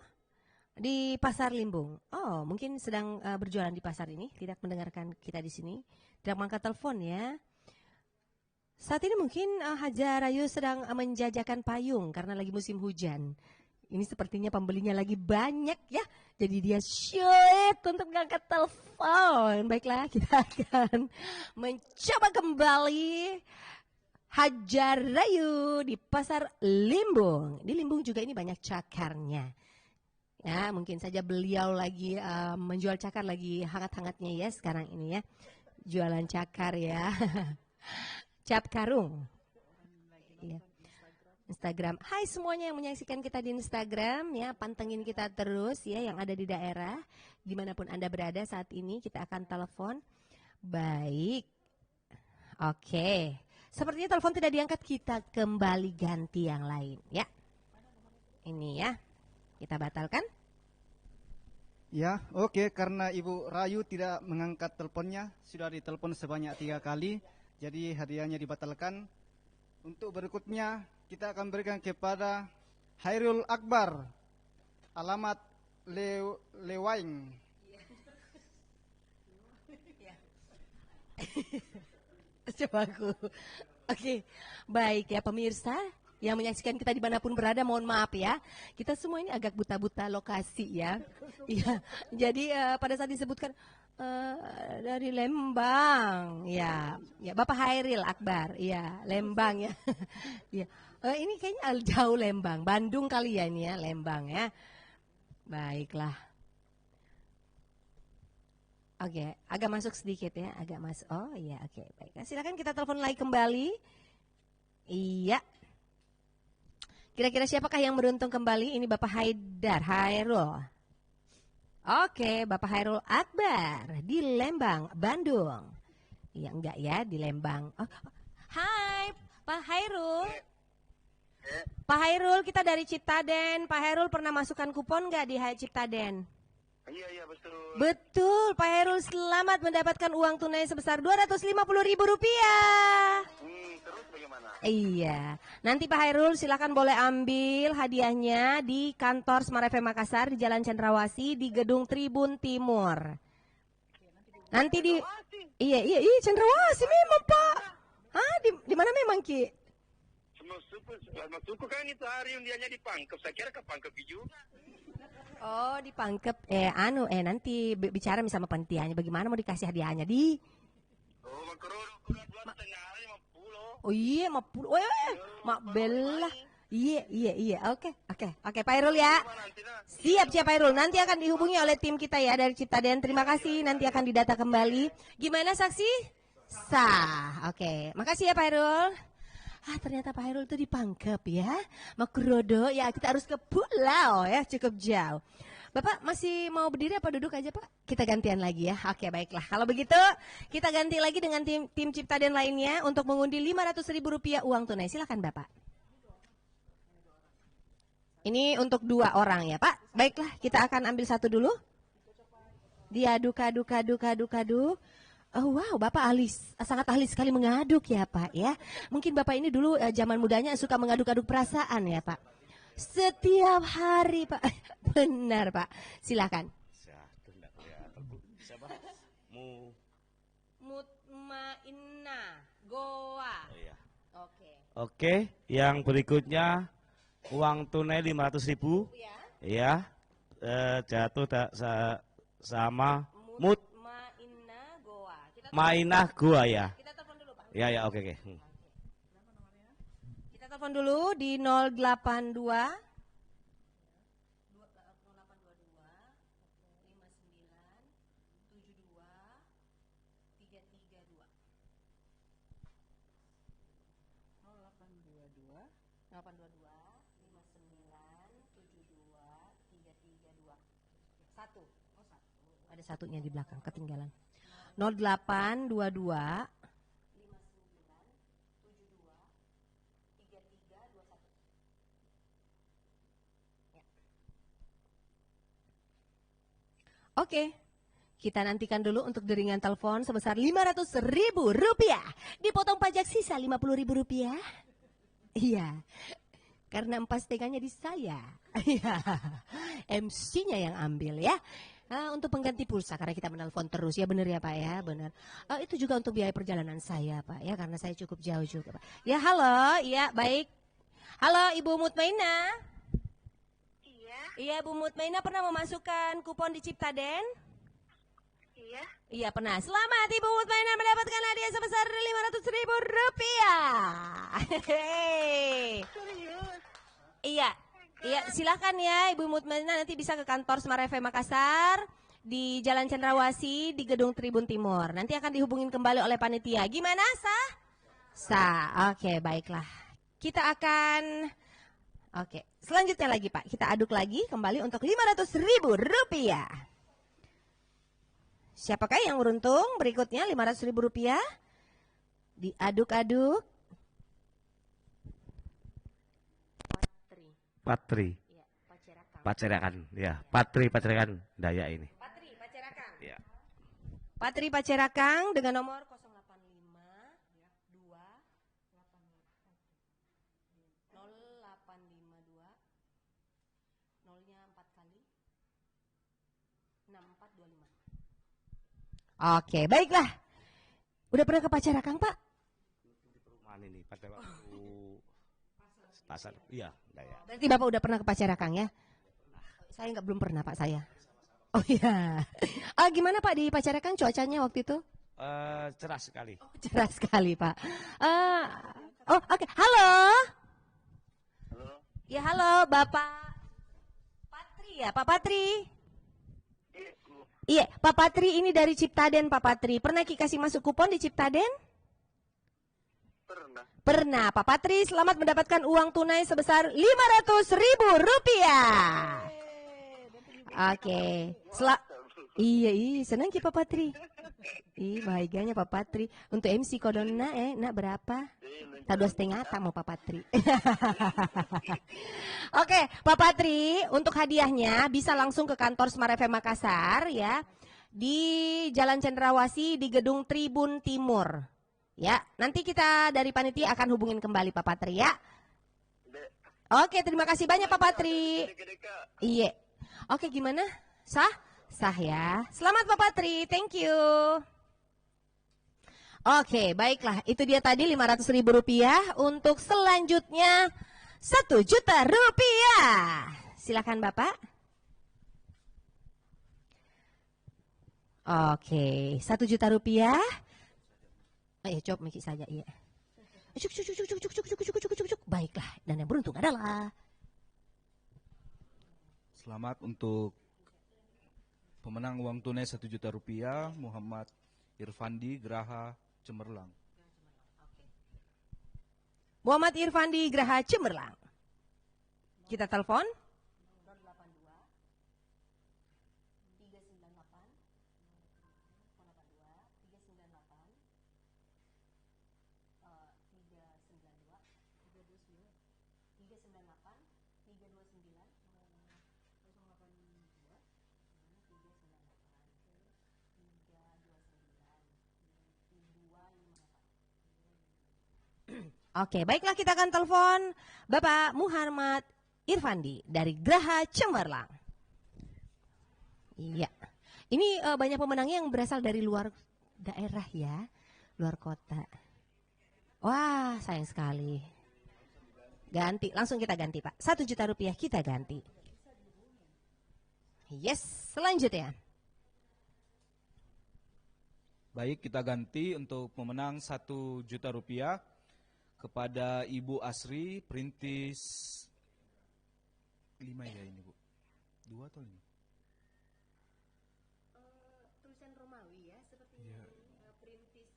di Pasar Limbung. Oh, mungkin sedang berjualan di pasar ini, tidak mendengarkan kita di sini, tidak mengangkat telepon ya. Saat ini mungkin Haja Rayu sedang menjajakan payung karena lagi musim hujan. Ini sepertinya pembelinya lagi banyak ya, jadi dia syut untuk mengangkat telepon. Baiklah, kita akan mencoba kembali Haja Rayu di Pasar Limbung. Di Limbung juga ini banyak cakarnya. Ya, mungkin saja beliau lagi menjual cakar lagi hangat-hangatnya ya sekarang ini ya. Jualan cakar ya. Cap karung. Iya. Instagram. Hai semuanya yang menyaksikan kita di Instagram ya, pantengin kita terus ya yang ada di daerah dimanapun Anda berada saat ini, kita akan telepon. Baik. Oke. Sepertinya telepon tidak diangkat, kita kembali ganti yang lain ya. Ini ya. Kita batalkan. Ya, oke, karena Ibu Rayu tidak mengangkat teleponnya, sudah ditelepon sebanyak 3 kali, jadi hadiahnya dibatalkan. Untuk berikutnya kita akan berikan kepada Hairul Akbar, alamat Lewaing. Coba aku. Oke, baik ya pemirsa yang menyaksikan kita dimanapun berada, mohon maaf ya, kita semua ini agak buta-buta lokasi ya. Iya, jadi pada saat disebutkan dari Lembang, ya, ya Bapak Hairil Akbar, ya Lembang ya, ya. Ini kayaknya jauh Lembang, Bandung kali ya ini ya, Lembang ya. Baiklah. Oke, agak masuk sedikit ya, agak masuk. Oh iya, oke, baik. Silakan kita telepon lagi kembali. Iya. Kira-kira siapakah yang beruntung kembali? Ini Bapak Hairul. Oke, Bapak Hairul Akbar di Lembang, Bandung. Iya enggak ya, di Lembang. Oh, hai, Pak Hairul. Pak Hairul, kita dari Ciptaden. Pak Hairul pernah masukkan kupon enggak di Ciptaden? Iya, betul. Betul, Pak Hairul selamat mendapatkan uang tunai sebesar Rp250.000. Terus bagaimana? Iya, nanti Pak Hairul silakan boleh ambil hadiahnya di kantor Smart FM Makassar di Jalan Cendrawasih di Gedung Tribun Timur. Nanti di iya Cendrawasih memang Pak. Ah, di mana memang Ki? Maksudku kan itu hari undiannya di Pangkep. Saya kira ke Pangkep juga. Oh, di Pangkep. Nanti bicara sama panitianya bagaimana mau dikasih hadiahnya di. Oh, makro tengah hari 50. Oh iya, 50. Mak Bella. Iya. Oke, Pak Hairul ya. Siap Pak Hairul. Nanti akan dihubungi oleh tim kita ya dari Ciptaden. Terima kasih. Nanti akan didata kembali. Gimana saksi? Sah. Oke. Makasih ya Pak Hairul. Ternyata Pak Hairul itu di Pangkep ya. Makrodo ya, kita harus ke pulau ya, cukup jauh. Bapak masih mau berdiri apa duduk aja Pak? Kita gantian lagi ya. Oke, baiklah. Kalau begitu kita ganti lagi dengan tim Ciptaden lainnya untuk mengundi Rp500.000 uang tunai. Silakan Bapak. Ini untuk 2 orang ya Pak. Baiklah, kita akan ambil satu dulu. Diaduk. Oh wow, Bapak sangat ahli sekali mengaduk ya Pak ya. Mungkin Bapak ini dulu zaman mudanya suka mengaduk-aduk perasaan ya Pak. Setiap hari Pak. Benar Pak. Silakan. Siapa? Mutmainna Goa. Iya. Oke. Oke, yang berikutnya uang tunai 500.000. Ya. Iya. Jatuh sama Mut Maina Goa. Mainah Gua ya. Kita telepon dulu, Pak. Ya ya oke oke. Kita telepon dulu di 082 satu. Ada satunya di belakang ketinggalan. 0822 Oke, kita nantikan dulu untuk deringan telepon sebesar Rp500.000. Dipotong pajak sisa Rp50.000. Iya, karena empas teganya di saya. Iya, MC-nya yang ambil ya. Nah, untuk pengganti pulsa karena kita menelpon terus ya, benar ya Pak ya, benar. Itu juga untuk biaya perjalanan saya Pak ya, karena saya cukup jauh juga Pak. Ya halo, iya baik. Halo Ibu Mutmainah. Iya, Bu Mutmainah pernah memasukkan kupon di Ciptaden? Iya. Iya, pernah. Selamat Ibu Mutmainah mendapatkan hadiah sebesar Rp500.000. Serius. Iya. Iya, silakan ya Ibu Mutmainah, nanti bisa ke kantor Smart FM Makassar di Jalan Cendrawasih di Gedung Tribun Timur. Nanti akan dihubungin kembali oleh panitia. Gimana, sah? Sah. Oke, baiklah. Kita akan selanjutnya lagi Pak, kita aduk lagi kembali untuk Rp500.000. Siapakah yang beruntung berikutnya Rp500.000? Diaduk-aduk. Patri. Iya, Pacerakan. Ya, Patri Pacerakan Daya ini. Patri Pacerakan. Ya. Patri Pacerakan dengan nomor 0852 Oke, baiklah. Udah pernah ke Pacerakan, Pak? Di perumahan ini pada waktu pasar. Iya, Daya. Berarti Bapak udah pernah ke Pacerakan ya? Saya belum pernah, Pak, saya. Oh iya. Gimana Pak di Pacerakan cuacanya waktu itu? Cerah sekali. Oh, cerah sekali, Pak. Oke. Halo. Halo. Ya, halo, Bapak Patri ya, Pak Patri. Iya, Pak Patri ini dari Ciptaden, Pak Patri. Pernah Ki kasih masuk kupon di Ciptaden? Pernah. Pernah, Pak Patri. Selamat mendapatkan uang tunai sebesar Rp500.000. Oke. Iya, senang Ki Pak Patri. Bahagianya Pak Patri. Untuk MC kodona nak berapa? Tak 2,5 tak mau Pak Patri. Oke, Pak Patri, untuk hadiahnya bisa langsung ke kantor Smart FM Makassar ya. Di Jalan Cendrawasih di Gedung Tribun Timur. Ya, nanti kita dari panitia akan hubungin kembali Pak Patri ya. Oke, terima kasih banyak Pak Patri. Iya. Oke, gimana? Sah? Sah ya. Selamat Pak Patri, thank you. Oke, baiklah. Itu dia tadi Rp500.000. Untuk selanjutnya Rp1.000.000. Silakan Bapak. Oke, Rp1.000.000. Ayo coba mikir saja, iya. Cuk. Baiklah, dan yang beruntung adalah selamat untuk pemenang uang tunai Rp1.000.000 Muhammad Irfandi Graha Cemerlang. Muhammad Irfandi Graha Cemerlang. Kita telepon. Oke, baiklah kita akan telepon Bapak Muhammad Irfandi dari Graha Cemerlang. Iya, ini banyak pemenangnya yang berasal dari luar daerah ya, luar kota. Wah, sayang sekali. Ganti, langsung kita ganti Pak. Rp1.000.000 kita ganti. Yes, selanjutnya. Baik, kita ganti untuk pemenang 1 juta rupiah kepada Ibu Asri, perintis 5 ya ini Bu. 2 atau 5? Tulisan Romawi ya, seperti Ya. perintis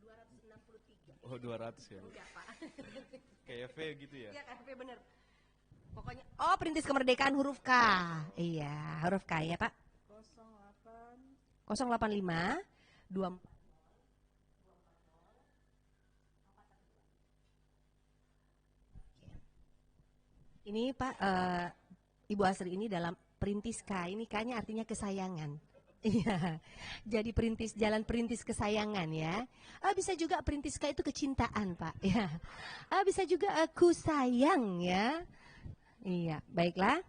263. Oh 200 ya. Enggak, Pak. Kayak V gitu ya? Iya, KFP bener. Pokoknya, perintis kemerdekaan huruf K. Iya, huruf K ya, Pak. 085 24. Ini Pak, Ibu Asri ini dalam perintis K, ini K-nya artinya kesayangan. Iya, jadi perintis jalan perintis kesayangan ya. Bisa juga perintis K itu kecintaan Pak. Ya, bisa juga aku sayang ya. Iya, baiklah.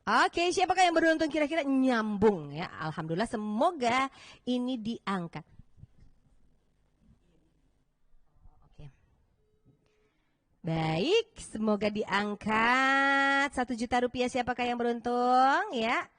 Oke, siapakah yang beruntung kira-kira nyambung ya? Alhamdulillah, semoga ini diangkat. Baik, semoga diangkat 1 juta rupiah. Siapakah yang beruntung ya?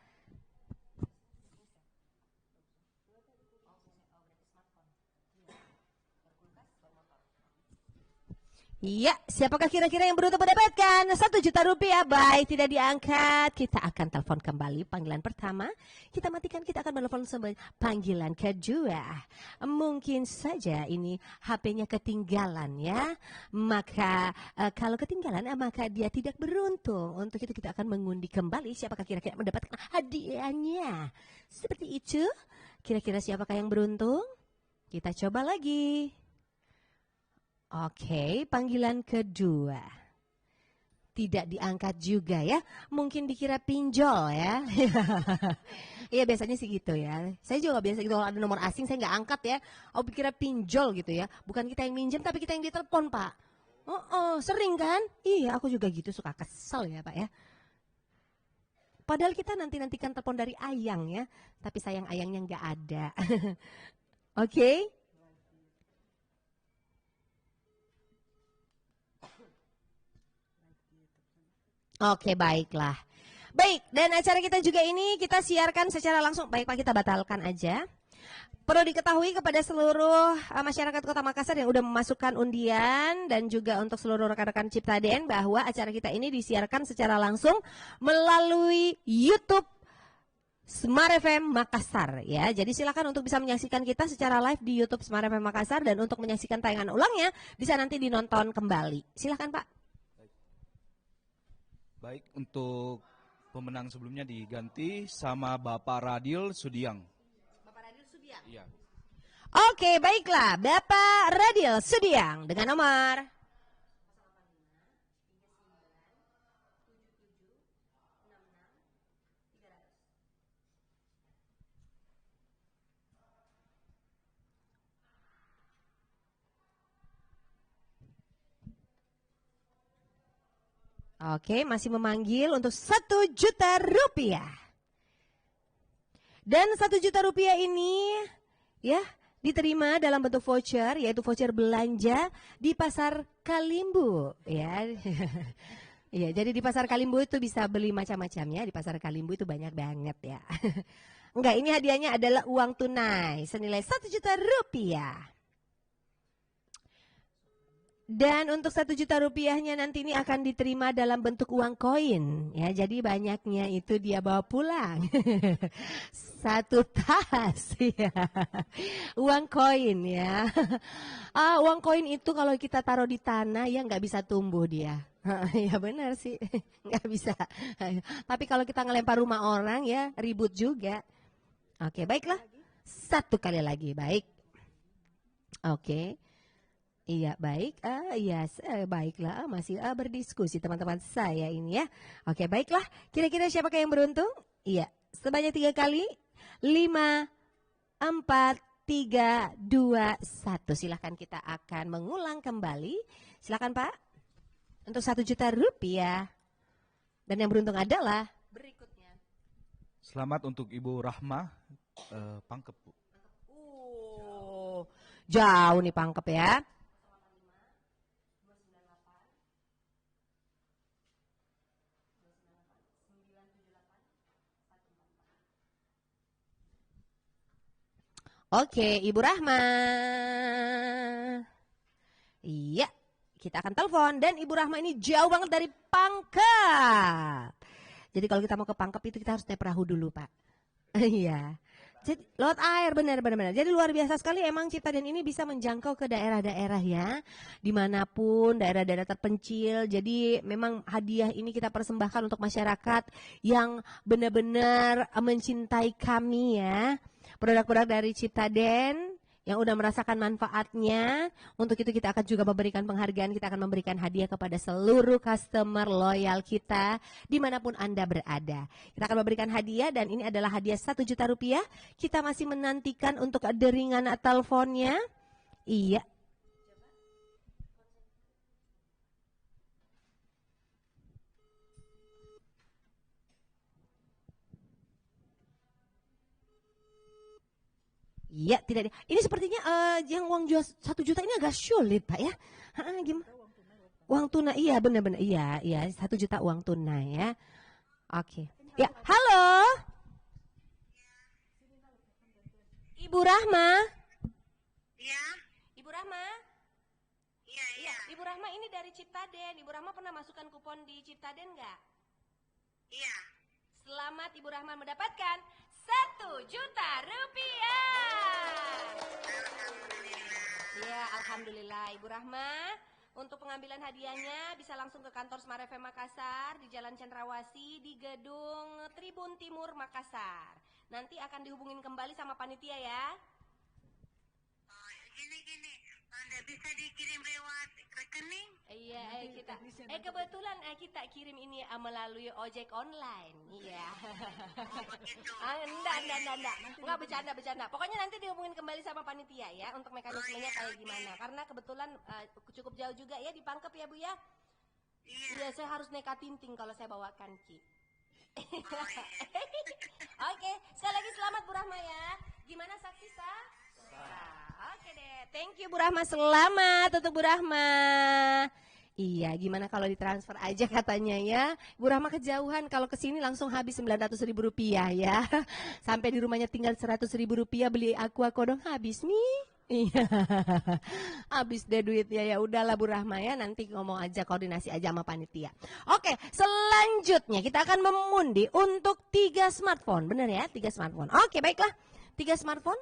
Iya, siapakah kira-kira yang beruntung mendapatkan 1 juta rupiah? Baik, tidak diangkat. Kita akan telepon kembali panggilan pertama. Kita matikan, kita akan menelpon panggilan kedua. Mungkin saja ini HP-nya ketinggalan ya. Maka kalau ketinggalan, maka dia tidak beruntung. Untuk itu kita akan mengundi kembali siapakah kira-kira mendapatkan hadiahnya. Seperti itu. Kira-kira siapakah yang beruntung? Kita coba lagi. Oke, panggilan kedua. Tidak diangkat juga ya. Mungkin dikira pinjol ya. Iya, biasanya sih gitu ya. Saya juga biasa gitu, kalau ada nomor asing saya nggak angkat ya. Dikira pinjol gitu ya. Bukan kita yang minjem tapi kita yang ditelepon Pak. Sering kan? Iya, aku juga gitu, suka kesel ya Pak ya. Padahal kita nantikan telepon dari Ayang ya. Tapi sayang Ayangnya nggak ada. Oke. Oke, baiklah. Baik, dan acara kita juga ini kita siarkan secara langsung. Baik Pak, kita batalkan aja. Perlu diketahui kepada seluruh masyarakat Kota Makassar yang udah memasukkan undian dan juga untuk seluruh rekan-rekan Ciptaden bahwa acara kita ini disiarkan secara langsung melalui YouTube Smart FM Makassar ya. Jadi silakan untuk bisa menyaksikan kita secara live di YouTube Smart FM Makassar, dan untuk menyaksikan tayangan ulangnya bisa nanti dinonton kembali. Silakan Pak. Baik, untuk pemenang sebelumnya diganti sama Bapak Radil Sudiang. Bapak Radil Sudiang? Iya. Oke, baiklah. Bapak Radil Sudiang dengan nomor Oke, masih memanggil untuk 1 juta rupiah. Dan 1 juta rupiah ini ya diterima dalam bentuk voucher, yaitu voucher belanja di Pasar Kalimbu ya. Iya, jadi di Pasar Kalimbu itu bisa beli macam-macam ya. Di Pasar Kalimbu itu banyak banget ya. Enggak, ini hadiahnya adalah uang tunai senilai 1 juta rupiah. Dan untuk 1 juta rupiahnya nanti ini akan diterima dalam bentuk uang koin ya. Jadi banyaknya itu dia bawa pulang. 1 tas ya. Uang koin ya. Uang koin itu kalau kita taruh di tanah ya nggak bisa tumbuh dia. Ya benar sih, nggak bisa. Tapi kalau kita ngelempar rumah orang ya ribut juga. Oke, baiklah. 1 kali lagi, baik. Oke. Iya, baik. Iya, baiklah. Masih berdiskusi teman-teman saya ini ya. Oke, baiklah. Kira-kira siapakah yang beruntung? Iya, sebanyak 3 kali. 5, 4, 3, 2, 1. Silahkan, kita akan mengulang kembali. Silahkan Pak. Untuk 1 juta rupiah. Dan yang beruntung adalah berikutnya. Selamat untuk Ibu Rahma Pangkep, Bu. Jauh nih Pangkep ya. Oke, Ibu Rahma. Iya, kita akan telepon dan Ibu Rahma ini jauh banget dari Pangkep. Jadi kalau kita mau ke Pangkep itu kita harus naik perahu dulu, Pak. Iya. Jadi laut air benar. Jadi luar biasa sekali emang Ciptaden ini bisa menjangkau ke daerah-daerah ya, dimanapun daerah-daerah terpencil. Jadi memang hadiah ini kita persembahkan untuk masyarakat yang benar-benar mencintai kami ya. Produk-produk dari Ciptaden yang udah merasakan manfaatnya. Untuk itu kita akan juga memberikan penghargaan, kita akan memberikan hadiah kepada seluruh customer loyal kita dimanapun Anda berada. Kita akan memberikan hadiah dan ini adalah hadiah 1 juta rupiah. Kita masih menantikan untuk deringan teleponnya. Iya. Iya, tidak. Ini sepertinya yang uang jual 1 juta ini agak sulit, Pak ya. Gimana? Uang tunai, iya benar-benar. Iya, 1 juta uang tunai ya. Oke. Ya, halo. Ibu Rahma. Iya. Ibu Rahma. Iya. Ibu Rahma ini dari Ciptaden. Ibu Rahma pernah masukkan kupon di Ciptaden nggak? Iya. Selamat Ibu Rahma mendapatkan 1 juta rupiah. Ya, alhamdulillah Ibu Rahma. Untuk pengambilan hadiahnya bisa langsung ke kantor Smart FM Makassar di Jalan Cendrawasih di Gedung Tribun Timur Makassar. Nanti akan dihubungin kembali sama panitia ya. Oh, gini. Anda bisa dikirim lewat rekening? Iya, kita. Kebetulan kita kirim ini melalui ojek online. Iya. Enggak bercanda. Pokoknya nanti dihubungin kembali sama panitia ya untuk mekanismenya kayak gimana. Karena kebetulan cukup jauh juga ya di Pangkep ya Bu ya. Iya, saya harus nekat tinting kalau saya bawakan Ki. Oke, sekali lagi selamat Bu Rahma ya. Gimana saksi sah? Oke deh, thank you Bu Rahma, selamat untuk Bu Rahma. Iya, gimana kalau ditransfer aja katanya ya. Bu Rahma kejauhan, kalau kesini langsung habis 900.000 rupiah ya. Sampai di rumahnya tinggal 100.000 rupiah beli aqua kodong habis nih. Iya, habis deh duitnya ya. Udahlah Bu Rahma ya, nanti ngomong aja, koordinasi aja sama panitia. Oke, selanjutnya kita akan mengundi untuk 3 smartphone, bener ya, 3 smartphone. Oke, baiklah, 3 smartphone.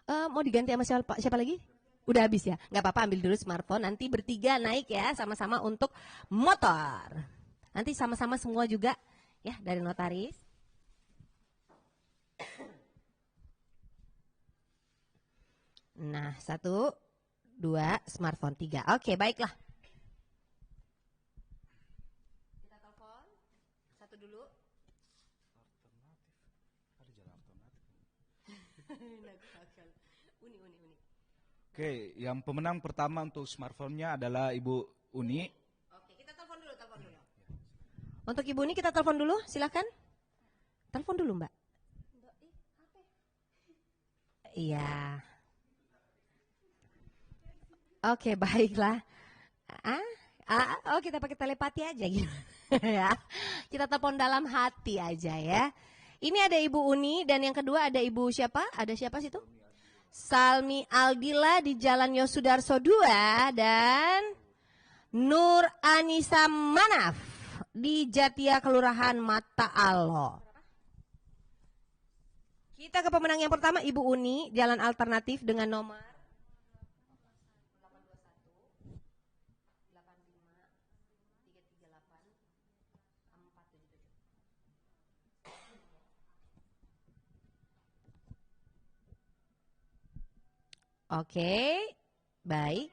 Mau diganti sama siapa lagi? Udah habis ya? Nggak apa-apa, ambil dulu smartphone. Nanti bertiga naik ya, sama-sama untuk motor. Nanti sama-sama semua juga ya dari notaris. Nah, 1, 2, smartphone 3. Oke, baiklah. Kita telepon. 1 dulu. Uni. Oke, yang pemenang pertama untuk smartphone-nya adalah Ibu Uni. Oke, kita telepon dulu. Untuk Ibu Uni kita telepon dulu, silakan. Telepon dulu, Mbak. Iya. Oke, baiklah. Kita pakai telepati aja gitu. Ya. Kita telepon dalam hati aja ya. Ini ada Ibu Uni dan yang kedua ada Ibu siapa? Ada siapa situ? Salmi Aldila di Jalan Yosudarso 2 dan Nur Anissa Manaf di Jatia Kelurahan Mata Alo. Kita ke pemenang yang pertama Ibu Uni, Jalan Alternatif dengan nomor 821-338-478.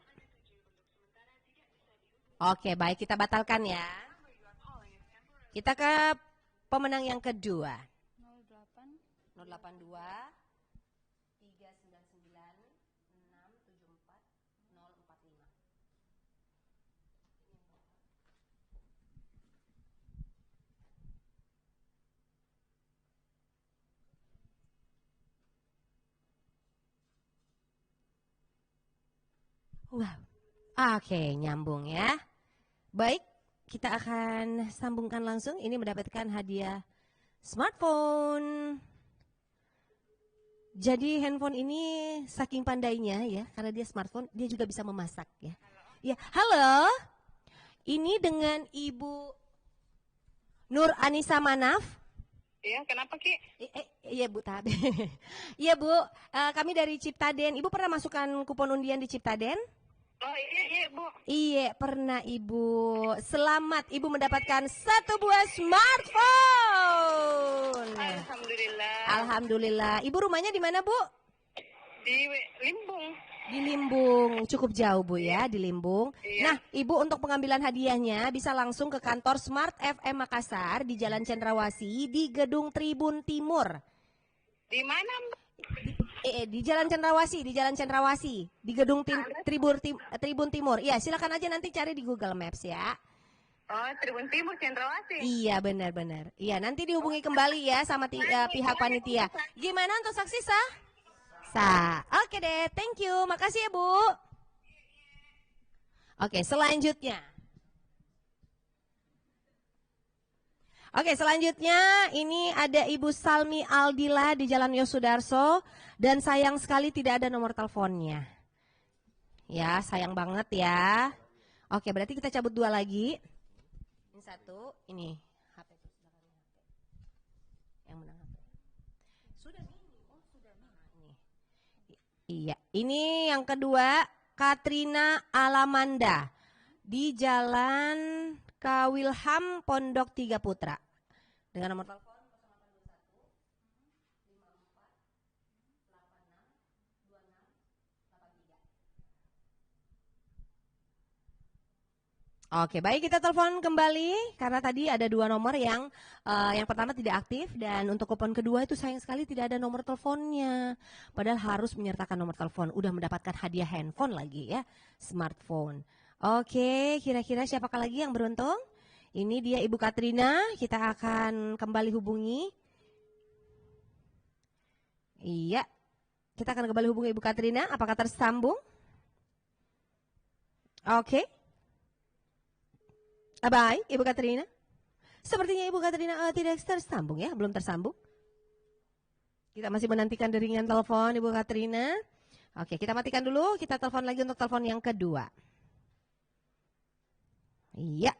Oke, baik, kita batalkan ya. Kita ke pemenang yang kedua. 082 399 674 045. Wow. Oke, nyambung ya. Baik, kita akan sambungkan langsung. Ini mendapatkan hadiah smartphone Jadi handphone ini saking pandainya ya, karena dia smartphone, dia juga bisa memasak ya. Ya, halo. Ini dengan Ibu Nur Anissa Manaf. Iya, kenapa Ki? Iya Bu Tabe. Iya Bu, kami dari Ciptaden. Ibu pernah masukkan kupon undian di Ciptaden? Oh iya Bu. Iya pernah Ibu. Selamat Ibu mendapatkan satu buah smartphone. Alhamdulillah. Alhamdulillah. Ibu rumahnya di mana Bu? Di Limbung. Di Limbung, cukup jauh Bu ya, di Limbung. Iya. Nah, Ibu untuk pengambilan hadiahnya bisa langsung ke kantor Smart FM Makassar di Jalan Cendrawasih di Gedung Tribun Timur. Di mana? Di Jalan Cendrawasih, di Gedung Tribun Timur. Iya, silakan aja nanti cari di Google Maps ya. Oh, Tribun Timur Cendrawasih. Iya, benar-benar. Iya, nanti dihubungi kembali ya sama pihak panitia. Gimana untuk saksi sah? Sah. Oke deh, thank you. Makasih ya, Bu. Oke, selanjutnya. Ini ada Ibu Salmi Aldila di Jalan Yosudarso dan sayang sekali tidak ada nomor teleponnya. Ya, sayang banget ya. Oke, berarti kita cabut 2 lagi. Ini 1, ini HP. Yang menang HP. Sudah nih. Oh, sudah nih. Ini. Iya, ini yang kedua Katrina Alamanda di Jalan Kawilham Pondok 3 Putra. Dengan nomor telepon 0821 54 86 26 83. Oke, baik kita telepon kembali karena tadi ada 2 nomor yang pertama tidak aktif dan untuk kupon kedua itu sayang sekali tidak ada nomor teleponnya. Padahal harus menyertakan nomor telepon. Udah mendapatkan hadiah handphone lagi ya, smartphone. Oke, kira-kira siapakah lagi yang beruntung? Ini dia Ibu Katrina, kita akan kembali hubungi. Iya, kita akan kembali hubungi Ibu Katrina. Apakah tersambung? Oke. Bye, Ibu Katrina. Sepertinya Ibu Katrina tidak tersambung ya, belum tersambung. Kita masih menantikan deringan telepon Ibu Katrina. Oke, kita matikan dulu, kita telepon lagi untuk telepon yang kedua. Iya.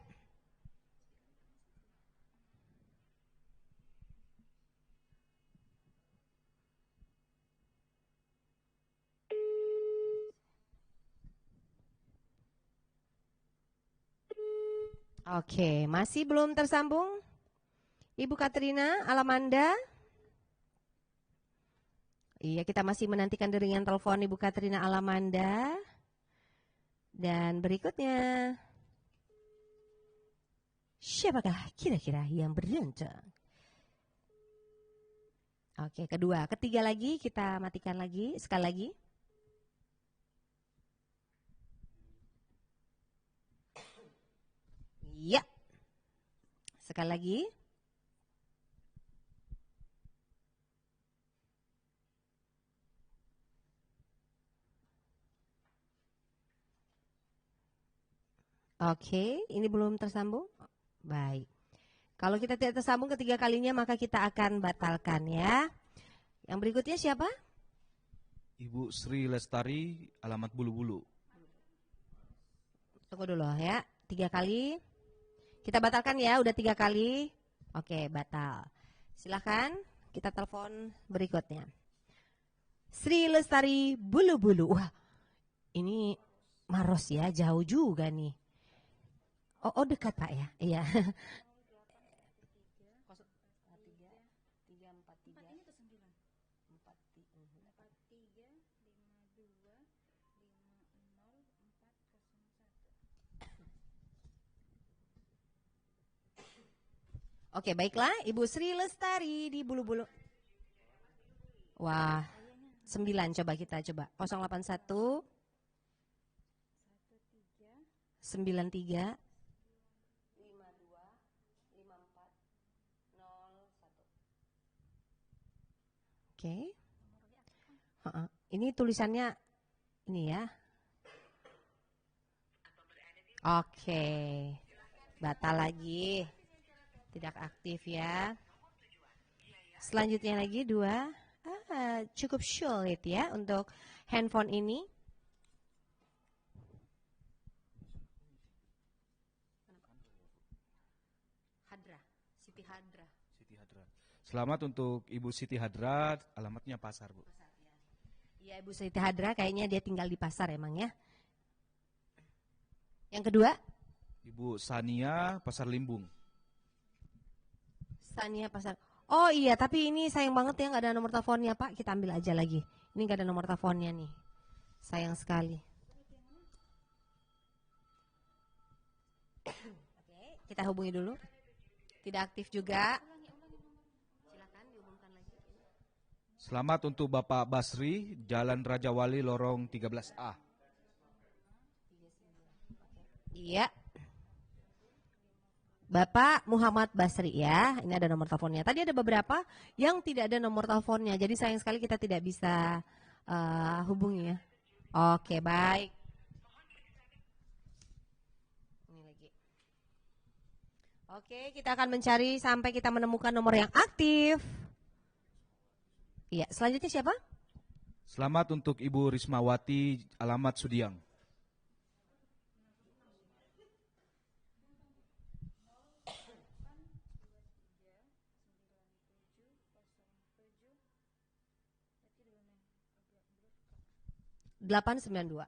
Oke, masih belum tersambung? Ibu Katrina Alamanda? Iya, kita masih menantikan deringan telepon Ibu Katrina Alamanda. Dan berikutnya, siapakah kira-kira yang beruntung? Oke, kedua, ketiga lagi, kita matikan lagi, sekali lagi. Ya, sekali lagi. Oke, ini belum tersambung. Baik. Kalau kita tidak tersambung ketiga kalinya maka kita akan batalkan ya. Yang berikutnya siapa? Ibu Sri Lestari, alamat Bulu-Bulu. Tunggu dulu ya, 3 kali. Kita batalkan ya, udah 3 kali. Oke, batal. Silahkan kita telepon berikutnya. Sri Lestari Bulu-Bulu. Wah, ini Maros ya, jauh juga nih. Oh dekat Pak ya, iya. Oke, baiklah, Ibu Sri Lestari di Bulu-Bulu. Wah, 9 coba kita coba. 081 93 52 54 01. Oke. Ini tulisannya ini ya. Oke. Batal lagi. Tidak aktif ya. Selanjutnya lagi 2. cukup sulit ya untuk handphone ini. Hadra, Siti Hadra. Siti Hadra. Selamat untuk Ibu Siti Hadra, alamatnya pasar, Bu. Iya, Ibu Siti Hadra kayaknya dia tinggal di pasar emang ya. Yang kedua, Ibu Sania, Pasar Limbung. Sania Pasar. Oh iya, tapi ini sayang banget ya nggak ada nomor teleponnya Pak. Kita ambil aja lagi. Ini nggak ada nomor teleponnya nih. Sayang sekali. Oke, kita hubungi dulu. Tidak aktif juga. Silakan dihubungkan lagi. Selamat untuk Bapak Basri, Jalan Raja Wali, Lorong 13A. Iya. Bapak Muhammad Basri ya, ini ada nomor teleponnya. Tadi ada beberapa yang tidak ada nomor teleponnya, jadi sayang sekali kita tidak bisa hubungi ya. Oke, baik. Ini lagi. Oke, kita akan mencari sampai kita menemukan nomor yang aktif. Iya, selanjutnya siapa? Selamat untuk Ibu Rismawati, alamat Sudiang. Delapan 92.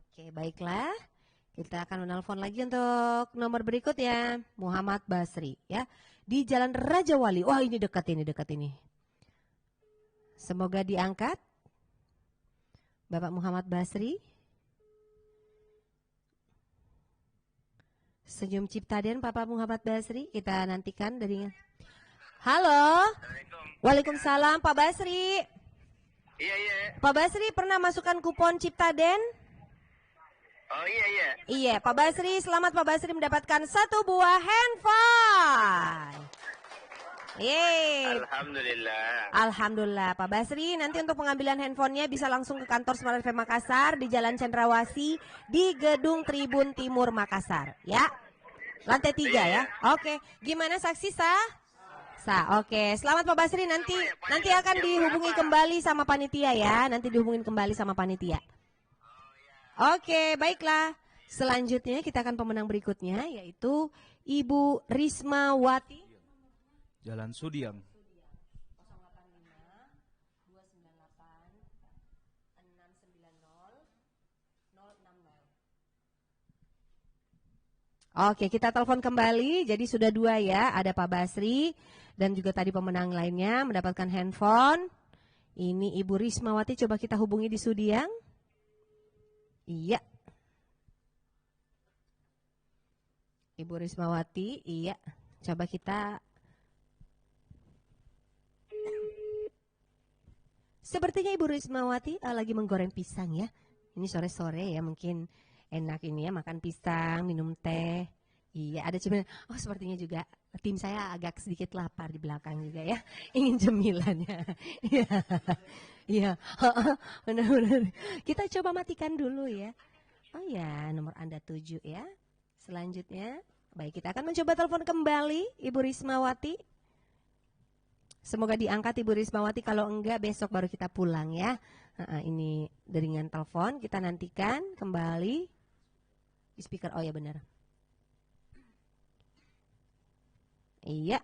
Oke, baiklah. Kita akan menelpon lagi untuk nomor berikut ya, Muhammad Basri ya. Di Jalan Raja Wali. Wah, ini dekat ini. Semoga diangkat. Bapak Muhammad Basri. Senyum Ciptaden Bapak Muhammad Basri, kita nantikan dari. Halo. Waalaikumsalam Pak Basri. Iya. Pak Basri pernah masukkan kupon Ciptaden? Oh iya. Iya, Pak Basri, selamat Pak Basri mendapatkan 1 buah handphone. Yeay. Alhamdulillah Pak Basri, nanti untuk pengambilan handphonenya bisa langsung ke kantor Smart FM Makassar di Jalan Cendrawasih di Gedung Tribun Timur Makassar ya. Lantai 3 ya. Oke, gimana saksi sah? Sah. Oke, selamat Pak Basri, nanti akan dihubungi kembali sama panitia ya. Nanti dihubungin kembali sama panitia. Oke, baiklah. Selanjutnya kita akan pemenang berikutnya yaitu Ibu Rismawati. Jalan Sudiang. Oke, kita telepon kembali. Jadi sudah 2 ya, ada Pak Basri dan juga tadi pemenang lainnya mendapatkan handphone. Ini Ibu Rismawati, coba kita hubungi di Sudiang. Iya. Ibu Rismawati, iya. Coba kita. Sepertinya Ibu Rismawati lagi menggoreng pisang ya. Ini sore-sore ya, mungkin enak ini ya, makan pisang, minum teh. Iya, ada cemilan. Oh, sepertinya juga tim saya agak sedikit lapar di belakang juga ya. Ingin cemilannya. Iya. Iya. Benar-benar. Kita coba matikan dulu ya. Oh ya, nomor Anda 7 ya. Selanjutnya, baik, kita akan mencoba telepon kembali Ibu Rismawati. Semoga diangkat Ibu Rismawati, kalau enggak besok baru kita pulang ya. Ini deringan telepon, kita nantikan kembali di speaker. Oh ya benar. Iya.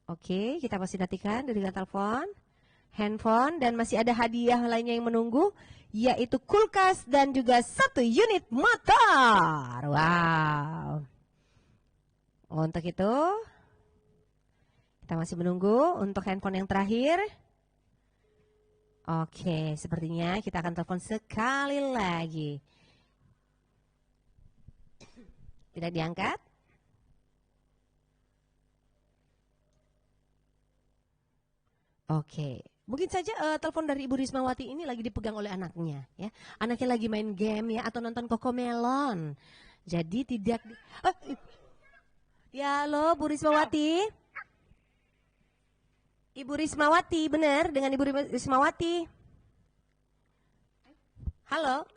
Oke, kita masih nantikan deringan telepon, handphone, dan masih ada hadiah lainnya yang menunggu, yaitu kulkas dan juga 1 unit motor. Wow. Untuk itu kita masih menunggu untuk handphone yang terakhir. Oke, sepertinya kita akan telepon sekali lagi. Tidak diangkat. Oke, mungkin saja telepon dari Ibu Rismawati ini lagi dipegang oleh anaknya ya. Anaknya lagi main game ya atau nonton Cocomelon. Jadi Ya, halo Bu Rismawati. Ibu Rismawati, benar dengan Ibu Rismawati. Halo.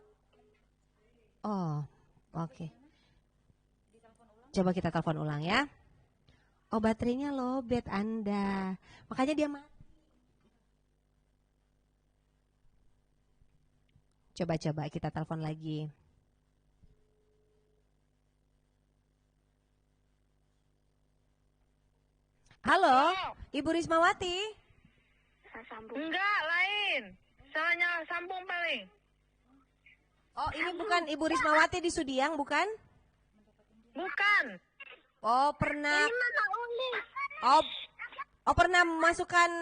Oh, oke. Coba kita telepon ulang ya. Oh, baterainya lowbat Anda. Makanya dia mati. Coba kita telepon lagi. Halo, Ibu Rismawati. Enggak, lain. Salahnya sambung paling. Oh, ini bukan Ibu Rismawati di Sudiang, bukan? Bukan. Oh, pernah. Oh, pernah masukkan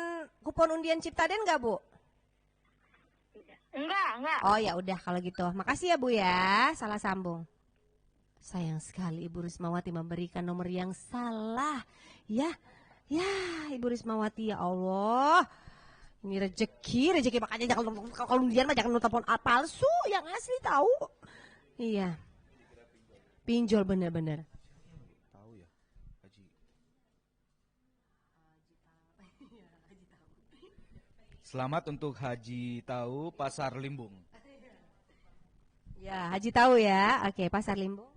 kupon undian Ciptaden nggak, Bu? Enggak. Oh, ya udah kalau gitu. Makasih ya, Bu ya. Salah sambung. Sayang sekali Ibu Rismawati memberikan nomor yang salah. Ya, Ibu Rismawati, ya Allah. Ini rezeki makanya jangan kalau undian mah jangan telepon palsu, yang asli tahu. Iya. Pinjol bener-bener. Tahu ya, Haji. Selamat untuk Haji Tahu Pasar Limbung. Ya, Haji tahu ya. Oke, Pasar Limbung.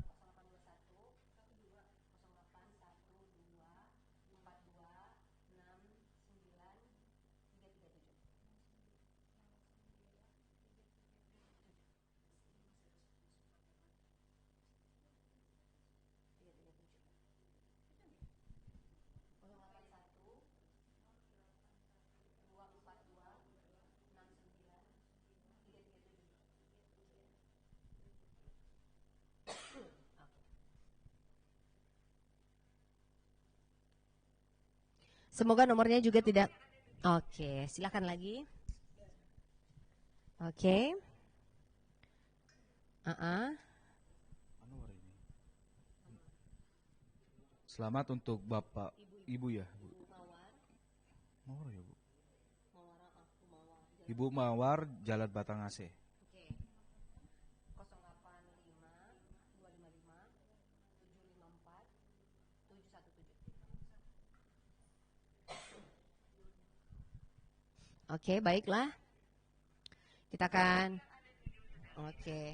Semoga nomornya juga tidak. Oke, silakan lagi. Oke. Selamat untuk Bapak, Ibu ya, Bu. Mawar ya, Bu. Ibu Mawar, Jalan Batangase. Oke, baiklah. Kita akan. Oke.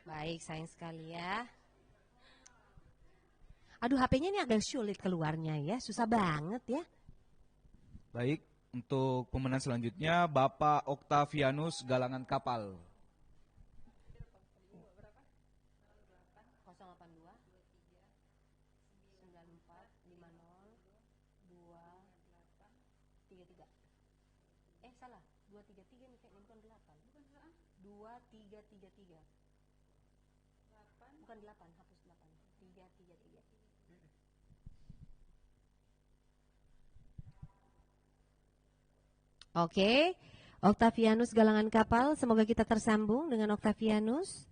Baik, sayang sekali ya. Aduh, HP-nya ini agak sulit keluarnya ya, susah banget ya. Baik, untuk pemenang selanjutnya Bapak Octavianus Galangan Kapal. 2333. Bukan 8, hapus 8. 333. Oke, Octavianus Galangan Kapal, semoga kita tersambung dengan Octavianus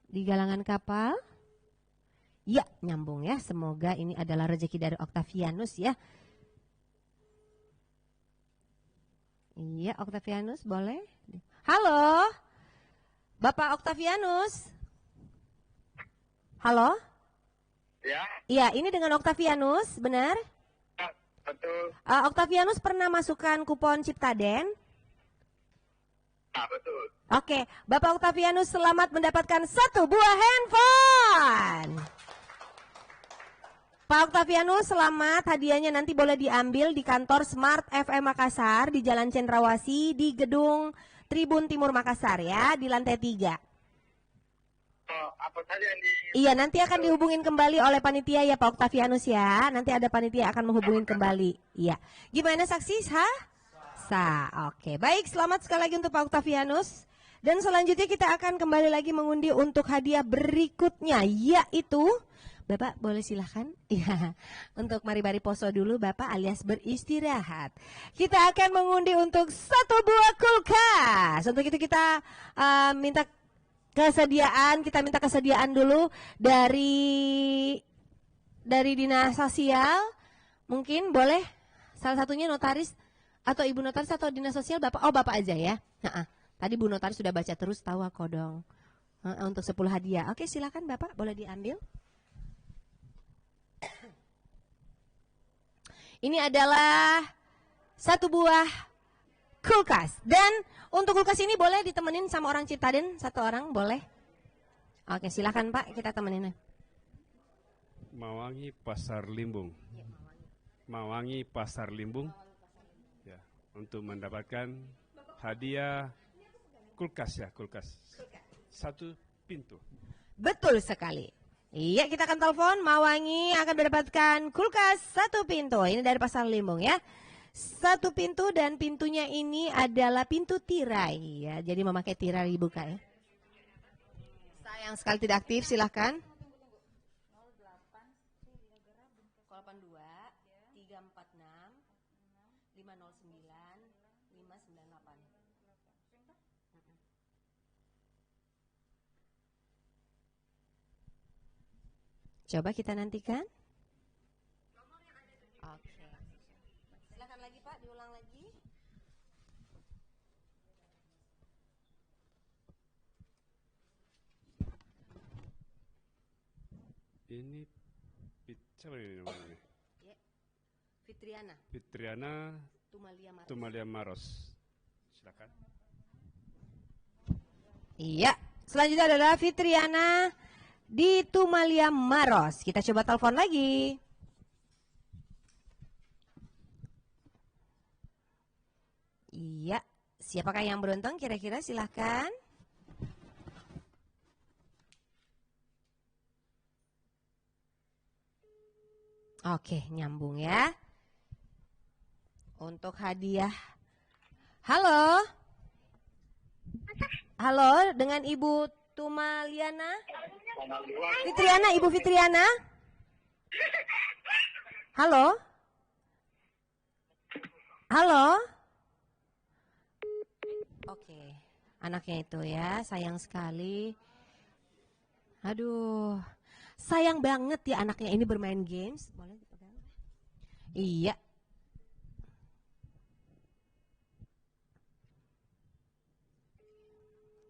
di Galangan Kapal. Ya, nyambung ya, semoga ini adalah rezeki dari Octavianus ya. Iya, Octavianus boleh? Halo, Bapak Octavianus. Halo? Ya. Iya, ini dengan Octavianus, benar? Ya, betul. Octavianus pernah masukkan kupon Ciptaden? Ah, betul. Oke, Bapak Octavianus selamat mendapatkan 1 buah handphone. Pak Octavianus, selamat. Hadiahnya nanti boleh diambil di kantor Smart FM Makassar di Jalan Cendrawasih di gedung Tribun Timur Makassar ya, di lantai 3. Oh, apa saja yang di... Iya, nanti akan dihubungin kembali oleh panitia ya Pak Octavianus ya. Nanti ada panitia akan menghubungin kembali. Iya. Gimana saksi? Oke, baik. Selamat sekali lagi untuk Pak Octavianus. Dan selanjutnya kita akan kembali lagi mengundi untuk hadiah berikutnya, yaitu Bapak boleh silahkan ya, untuk mari-mari poso dulu Bapak alias beristirahat. Kita akan mengundi untuk 1 buah kulkas. Untuk itu kita minta kesediaan dulu dari Dinas Sosial. Mungkin boleh salah satunya notaris atau Ibu Notaris atau Dinas Sosial Bapak. Oh, Bapak aja ya. Tadi Bu Notaris sudah baca terus, tahu aku dong. Untuk 10 hadiah. Oke, silakan Bapak boleh diambil. Ini adalah satu buah kulkas. Dan untuk kulkas ini boleh ditemenin sama orang Ciptaden, satu orang boleh. Oke, silakan Pak, kita temenin. Mawangi Pasar Limbung. Mawangi Pasar Limbung. Ya, untuk mendapatkan hadiah kulkas ya, kulkas. Satu pintu. Betul sekali. Iya, kita akan telepon Mawangi akan mendapatkan kulkas satu pintu. Ini dari Pasar Limbung ya. Satu pintu dan pintunya ini adalah pintu tirai ya. Jadi memakai tirai dibuka ya. Sayang sekali tidak aktif, silahkan. 082 346 509 598. Coba kita nantikan. Oke. Silakan lagi Pak, diulang lagi. Ini siapa ini namanya? Ya. Fitriana. Fitriana Tumalia Maros. Silakan. Iya, selanjutnya adalah Fitriana di Tumalia Maros. Kita coba telepon lagi. Iya, siapakah yang beruntung kira-kira, silahkan. Oke, nyambung ya. Untuk hadiah. Halo. Halo, dengan Ibu Tumaliana? Fitriana, Ibu Fitriana? Halo? Halo? Oke, anaknya itu ya, sayang sekali. Aduh, sayang banget ya anaknya ini bermain games. Boleh dipegang? Iya.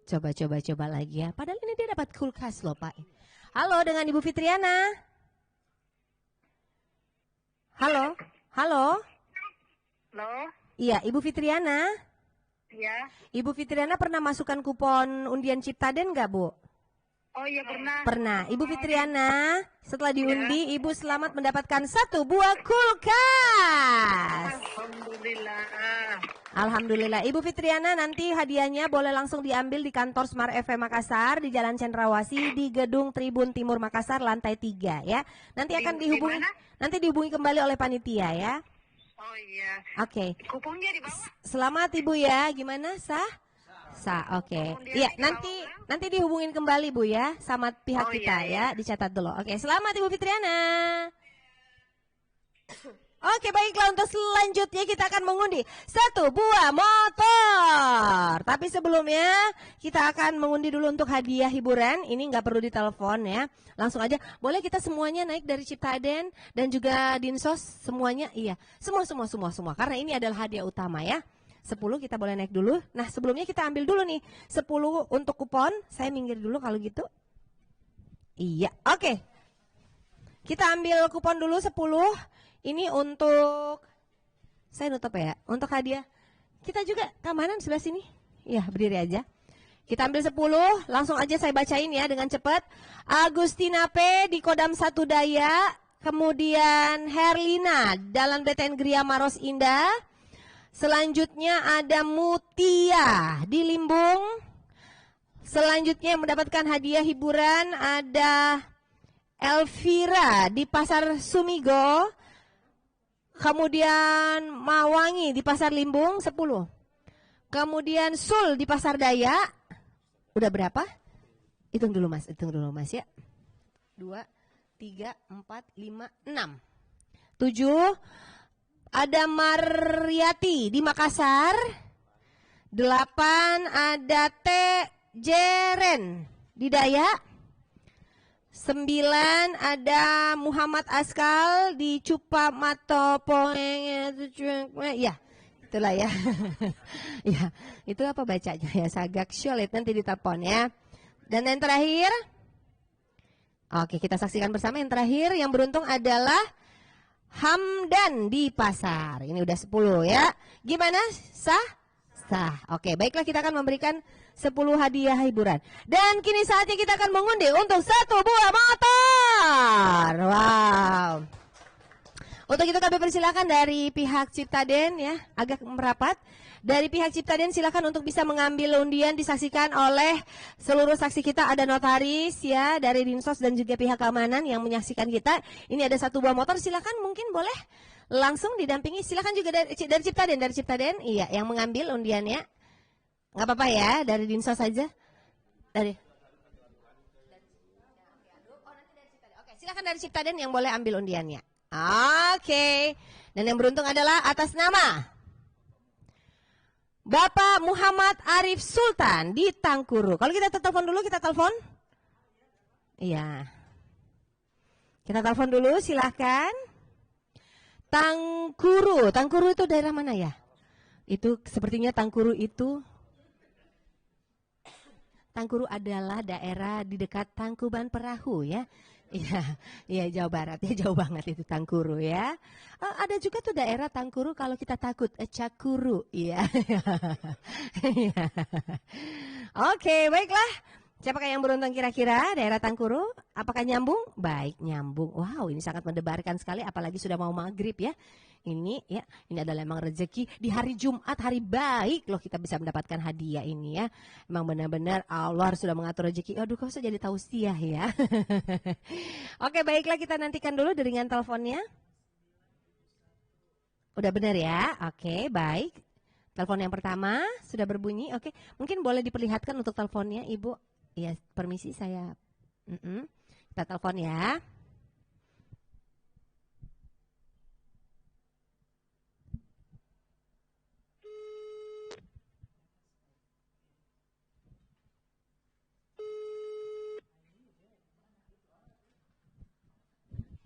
Coba lagi ya. Padahal ini dia dapat kulkas loh Pak. Halo, dengan Ibu Fitriana. Halo, halo. Halo. Iya, Ibu Fitriana. Iya. Ibu Fitriana pernah masukkan kupon undian Ciptaden nggak Bu? Oh iya pernah. Pernah. Ibu Fitriana, setelah diundi, Ibu selamat mendapatkan satu buah kulkas. Alhamdulillah. Alhamdulillah. Ibu Fitriana, nanti hadiahnya boleh langsung diambil di kantor Smart FM Makassar di Jalan Cendrawasih di Gedung Tribun Timur Makassar lantai 3 ya. Nanti akan dihubungi, nanti dihubungi kembali oleh panitia ya. Oh iya. Oke. Kuponnya di bawah. Selamat Ibu ya. Gimana sah? Oke. Iya, nanti dihubungin kembali Bu ya sama pihak kita ya, dicatat dulu. Oke, selamat Ibu Fitriana. Oke, baiklah, untuk selanjutnya kita akan mengundi satu buah motor. Tapi sebelumnya kita akan mengundi dulu untuk hadiah hiburan. Ini nggak perlu ditelepon ya, langsung aja. Boleh kita semuanya naik dari Ciptaden dan juga Dinsos semuanya, iya, semua. Karena ini adalah hadiah utama ya. 10 kita boleh naik dulu. Nah, sebelumnya kita ambil dulu nih 10 untuk kupon. Saya minggir dulu kalau gitu. Iya, oke. Kita ambil kupon dulu 10. Ini untuk, saya nutup ya, untuk hadiah. Kita juga keamanan sebelah sini. Iya, berdiri aja. Kita ambil 10, langsung aja saya bacain ya dengan cepat. Agustina P di Kodam 1 Daya. Kemudian Herlina Dalam BTN Gria Maros Indah. Selanjutnya ada Mutia di Limbung. Selanjutnya yang mendapatkan hadiah hiburan ada Elvira di Pasar Sumigo. Kemudian Mawangi di Pasar Limbung 10. Kemudian Sul di Pasar Daya. Udah berapa? Hitung dulu Mas ya. 2, 3, 4, 5, 6, 7. Ada Mariati di Makassar. 8 ada T. Jeren di Daya. 9 ada Muhammad Askal di Cupa Matopoeng. Ya, itulah ya. Ya, itu apa bacanya ya, agak sulit, nanti ditelepon ya. Dan yang terakhir, oke, kita saksikan bersama yang terakhir yang beruntung adalah Hamdan di pasar. Ini udah 10 ya. Gimana? Sah? Sah. Oke, baiklah kita akan memberikan 10 hadiah hiburan. Dan kini saatnya kita akan mengundi untuk 1 buah motor. Wow. Untuk itu kami persilakan dari pihak Ciptaden ya, agak merapat. Dari pihak Ciptaden silakan untuk bisa mengambil undian, disaksikan oleh seluruh saksi kita. Ada notaris ya dari Dinsos dan juga pihak keamanan yang menyaksikan kita. Ini ada 1 buah motor, silakan mungkin boleh langsung didampingi. Silakan juga dari Ciptaden, iya yang mengambil undiannya. Nggak apa-apa ya, dari Dinsos saja. Oke, silakan dari Ciptaden yang boleh ambil undiannya. Oke. Dan yang beruntung adalah atas nama Bapak Muhammad Arif Sultan di Tangkuru. Kalau kita telepon dulu, kita telepon. Iya. Kita telepon dulu, silahkan. Tangkuru. Tangkuru itu daerah mana ya? Itu sepertinya Tangkuru itu. Tangkuru adalah daerah di dekat Tangkuban Perahu ya. Iya Jawa Barat ya, jauh banget itu Tangkuru ya. Ada juga tuh daerah Tangkuru kalau kita takut, Cakuru, iya. Oke, baiklah. Siapakah yang beruntung kira-kira daerah Tangkuru? Apakah nyambung? Baik, nyambung. Wow, ini sangat mendebarkan sekali, apalagi sudah mau maghrib ya. Ini adalah emang rezeki di hari Jumat, hari baik loh kita bisa mendapatkan hadiah ini ya. Emang benar-benar Allah sudah mengatur rezeki. Aduh, kok saya jadi tausiah ya. Oke, baiklah kita nantikan dulu dengan teleponnya. Udah benar ya? Oke, baik. Telepon yang pertama sudah berbunyi. Oke, mungkin boleh diperlihatkan untuk teleponnya, Ibu. Ya, permisi saya. Kita telepon ya.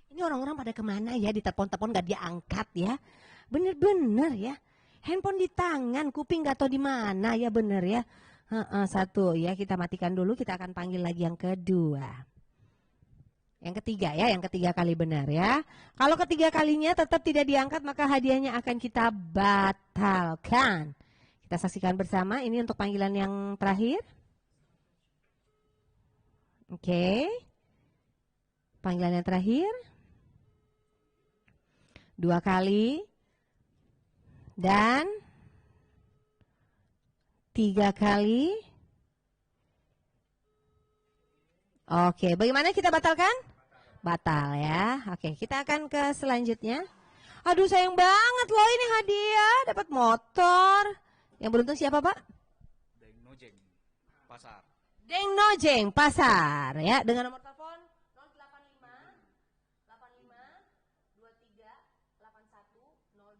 Ini orang-orang pada kemana ya, ditelepon-telepon gak diangkat ya. Bener-bener ya. Handphone di tangan, kuping gak tahu di mana ya, bener ya. 1 ya, kita matikan dulu, kita akan panggil lagi yang kedua. Yang ketiga ya, yang ketiga kali benar ya. Kalau ketiga kalinya tetap tidak diangkat, maka hadiahnya akan kita batalkan. Kita saksikan bersama, ini untuk panggilan yang terakhir. Oke. Panggilan yang terakhir. 2 kali. Dan 3 kali. Oke, bagaimana kita batalkan? Batal ya. Oke, kita akan ke selanjutnya. Aduh, sayang banget loh ini hadiah, dapat motor. Yang beruntung siapa, Pak? Deng Nojeng, Pasar. Deng Nojeng, Pasar ya, dengan nomor telepon 085 85 23 81 029.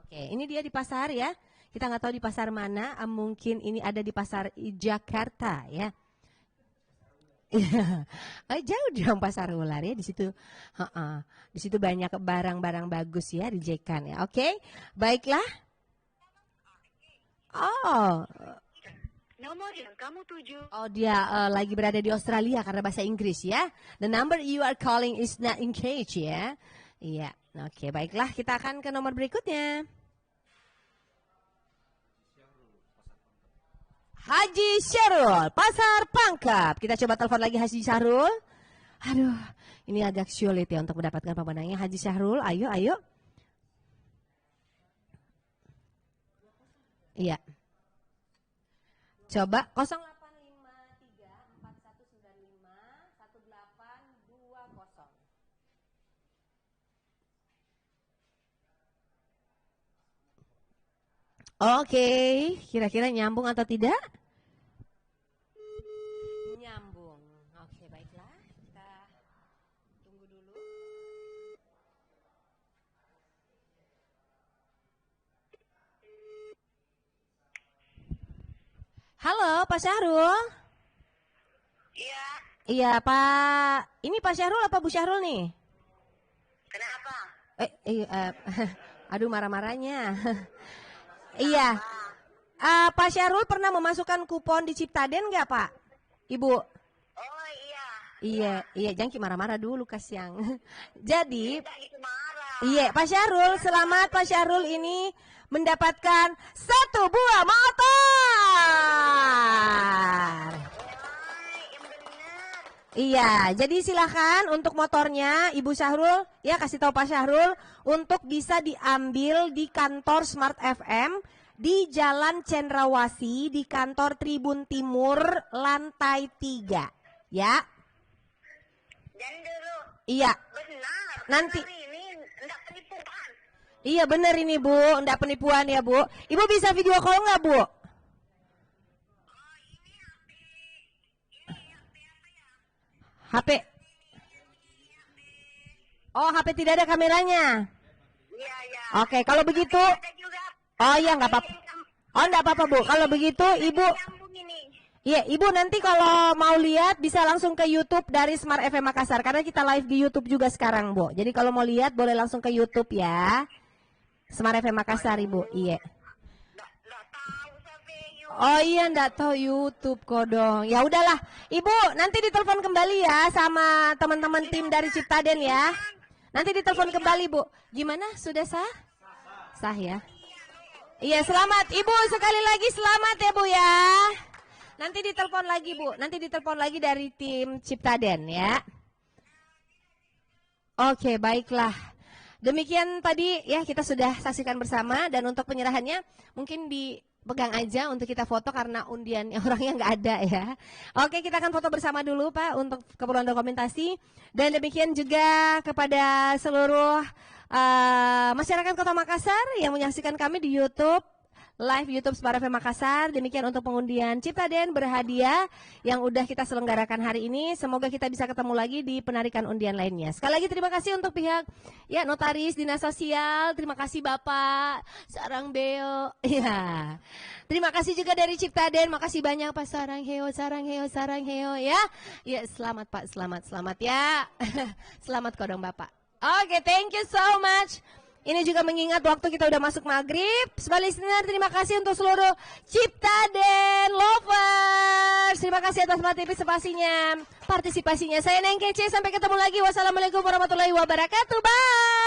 Oke, ini dia di pasar ya. Kita nggak tahu di pasar mana, mungkin ini ada di pasar Jakarta ya. Jauh dong pasar ular ya di situ. Di situ banyak barang-barang bagus ya dijekan ya. Oke, baiklah. Oh. Nomor yang kamu tuju. Oh, dia lagi berada di Australia karena bahasa Inggris ya. The number you are calling is not engaged ya. Iya. Oke, baiklah kita akan ke nomor berikutnya. Haji Syahrul, Pasar Pangkep. Kita coba telepon lagi Haji Syahrul. Aduh, ini agak sulit ya untuk mendapatkan pemenangnya. Haji Syahrul, ayo. Iya. Coba 0853 4195 1820. Oke, kira-kira nyambung atau tidak? Nyambung. Oke, baiklah. Kita tunggu dulu. Halo, Pak Syahrul. Iya. Iya, Pak. Ini Pak Syahrul apa Bu Syahrul nih? Kenapa? Aduh, marah-marahnya. Iya. Pak Syahrul pernah memasukkan kupon di Ciptaden nggak, Pak? Ibu? Oh iya. Iya, jangan marah-marah dulu kasihan. Jadi, iya, Pak Syahrul, selamat Pak Syahrul ini mendapatkan 1 buah motor. Iya, jadi silakan untuk motornya Ibu Syahrul, ya kasih tahu Pak Syahrul untuk bisa diambil di kantor Smart FM di Jalan Cendrawasih di kantor Tribun Timur lantai 3, ya. Dan dulu. Iya. Benar. Nanti. Ini enggak penipuan. Iya benar ini Bu, enggak penipuan ya Bu. Ibu bisa video call nggak Bu? HP. Oh, HP tidak ada kameranya. Iya, iya. Oke, kalau begitu. Oh iya nggak apa-apa. Oh nggak apa-apa Bu. Kalau begitu Ibu. Iya, Ibu nanti kalau mau lihat bisa langsung ke YouTube dari Smart FM Makassar karena kita live di YouTube juga sekarang, Bu. Jadi kalau mau lihat boleh langsung ke YouTube ya. Smart FM Makassar, Ibu. Iya. Oh iya, nggak tahu YouTube kodong. Ya udahlah, Ibu nanti ditelepon kembali ya sama teman-teman tim dari Ciptaden ya. Nanti ditelepon kembali, Bu. Gimana? Sudah sah? Sah ya. Iya, selamat Ibu, sekali lagi selamat ya Bu ya. Nanti ditelepon lagi Bu, nanti ditelepon lagi dari tim Ciptaden ya. Oke, baiklah. Demikian tadi ya kita sudah saksikan bersama dan untuk penyerahannya mungkin dipegang aja untuk kita foto karena undiannya orangnya nggak ada ya. Oke, kita akan foto bersama dulu Pak untuk keperluan dokumentasi dan demikian juga kepada seluruh masyarakat Kota Makassar yang menyaksikan kami di YouTube. Live YouTube Smart FM Makassar. Demikian untuk pengundian Ciptaden berhadiah yang udah kita selenggarakan hari ini. Semoga kita bisa ketemu lagi di penarikan undian lainnya. Sekali lagi terima kasih untuk pihak ya notaris, dinas sosial. Terima kasih Bapak Sarang Beo. Ya. Terima kasih juga dari Ciptaden. Makasih banyak Pak Sarang Heo, Sarang Heo, Sarang Heo ya. Ya, selamat Pak, selamat ya. Selamat kodong Bapak. Oke, thank you so much. Ini juga mengingat waktu kita udah masuk maghrib. Sebagai listener, terima kasih untuk seluruh Ciptaden lovers. Terima kasih atas partisipasinya. Saya Neng Kece, sampai ketemu lagi. Wassalamualaikum warahmatullahi wabarakatuh. Bye.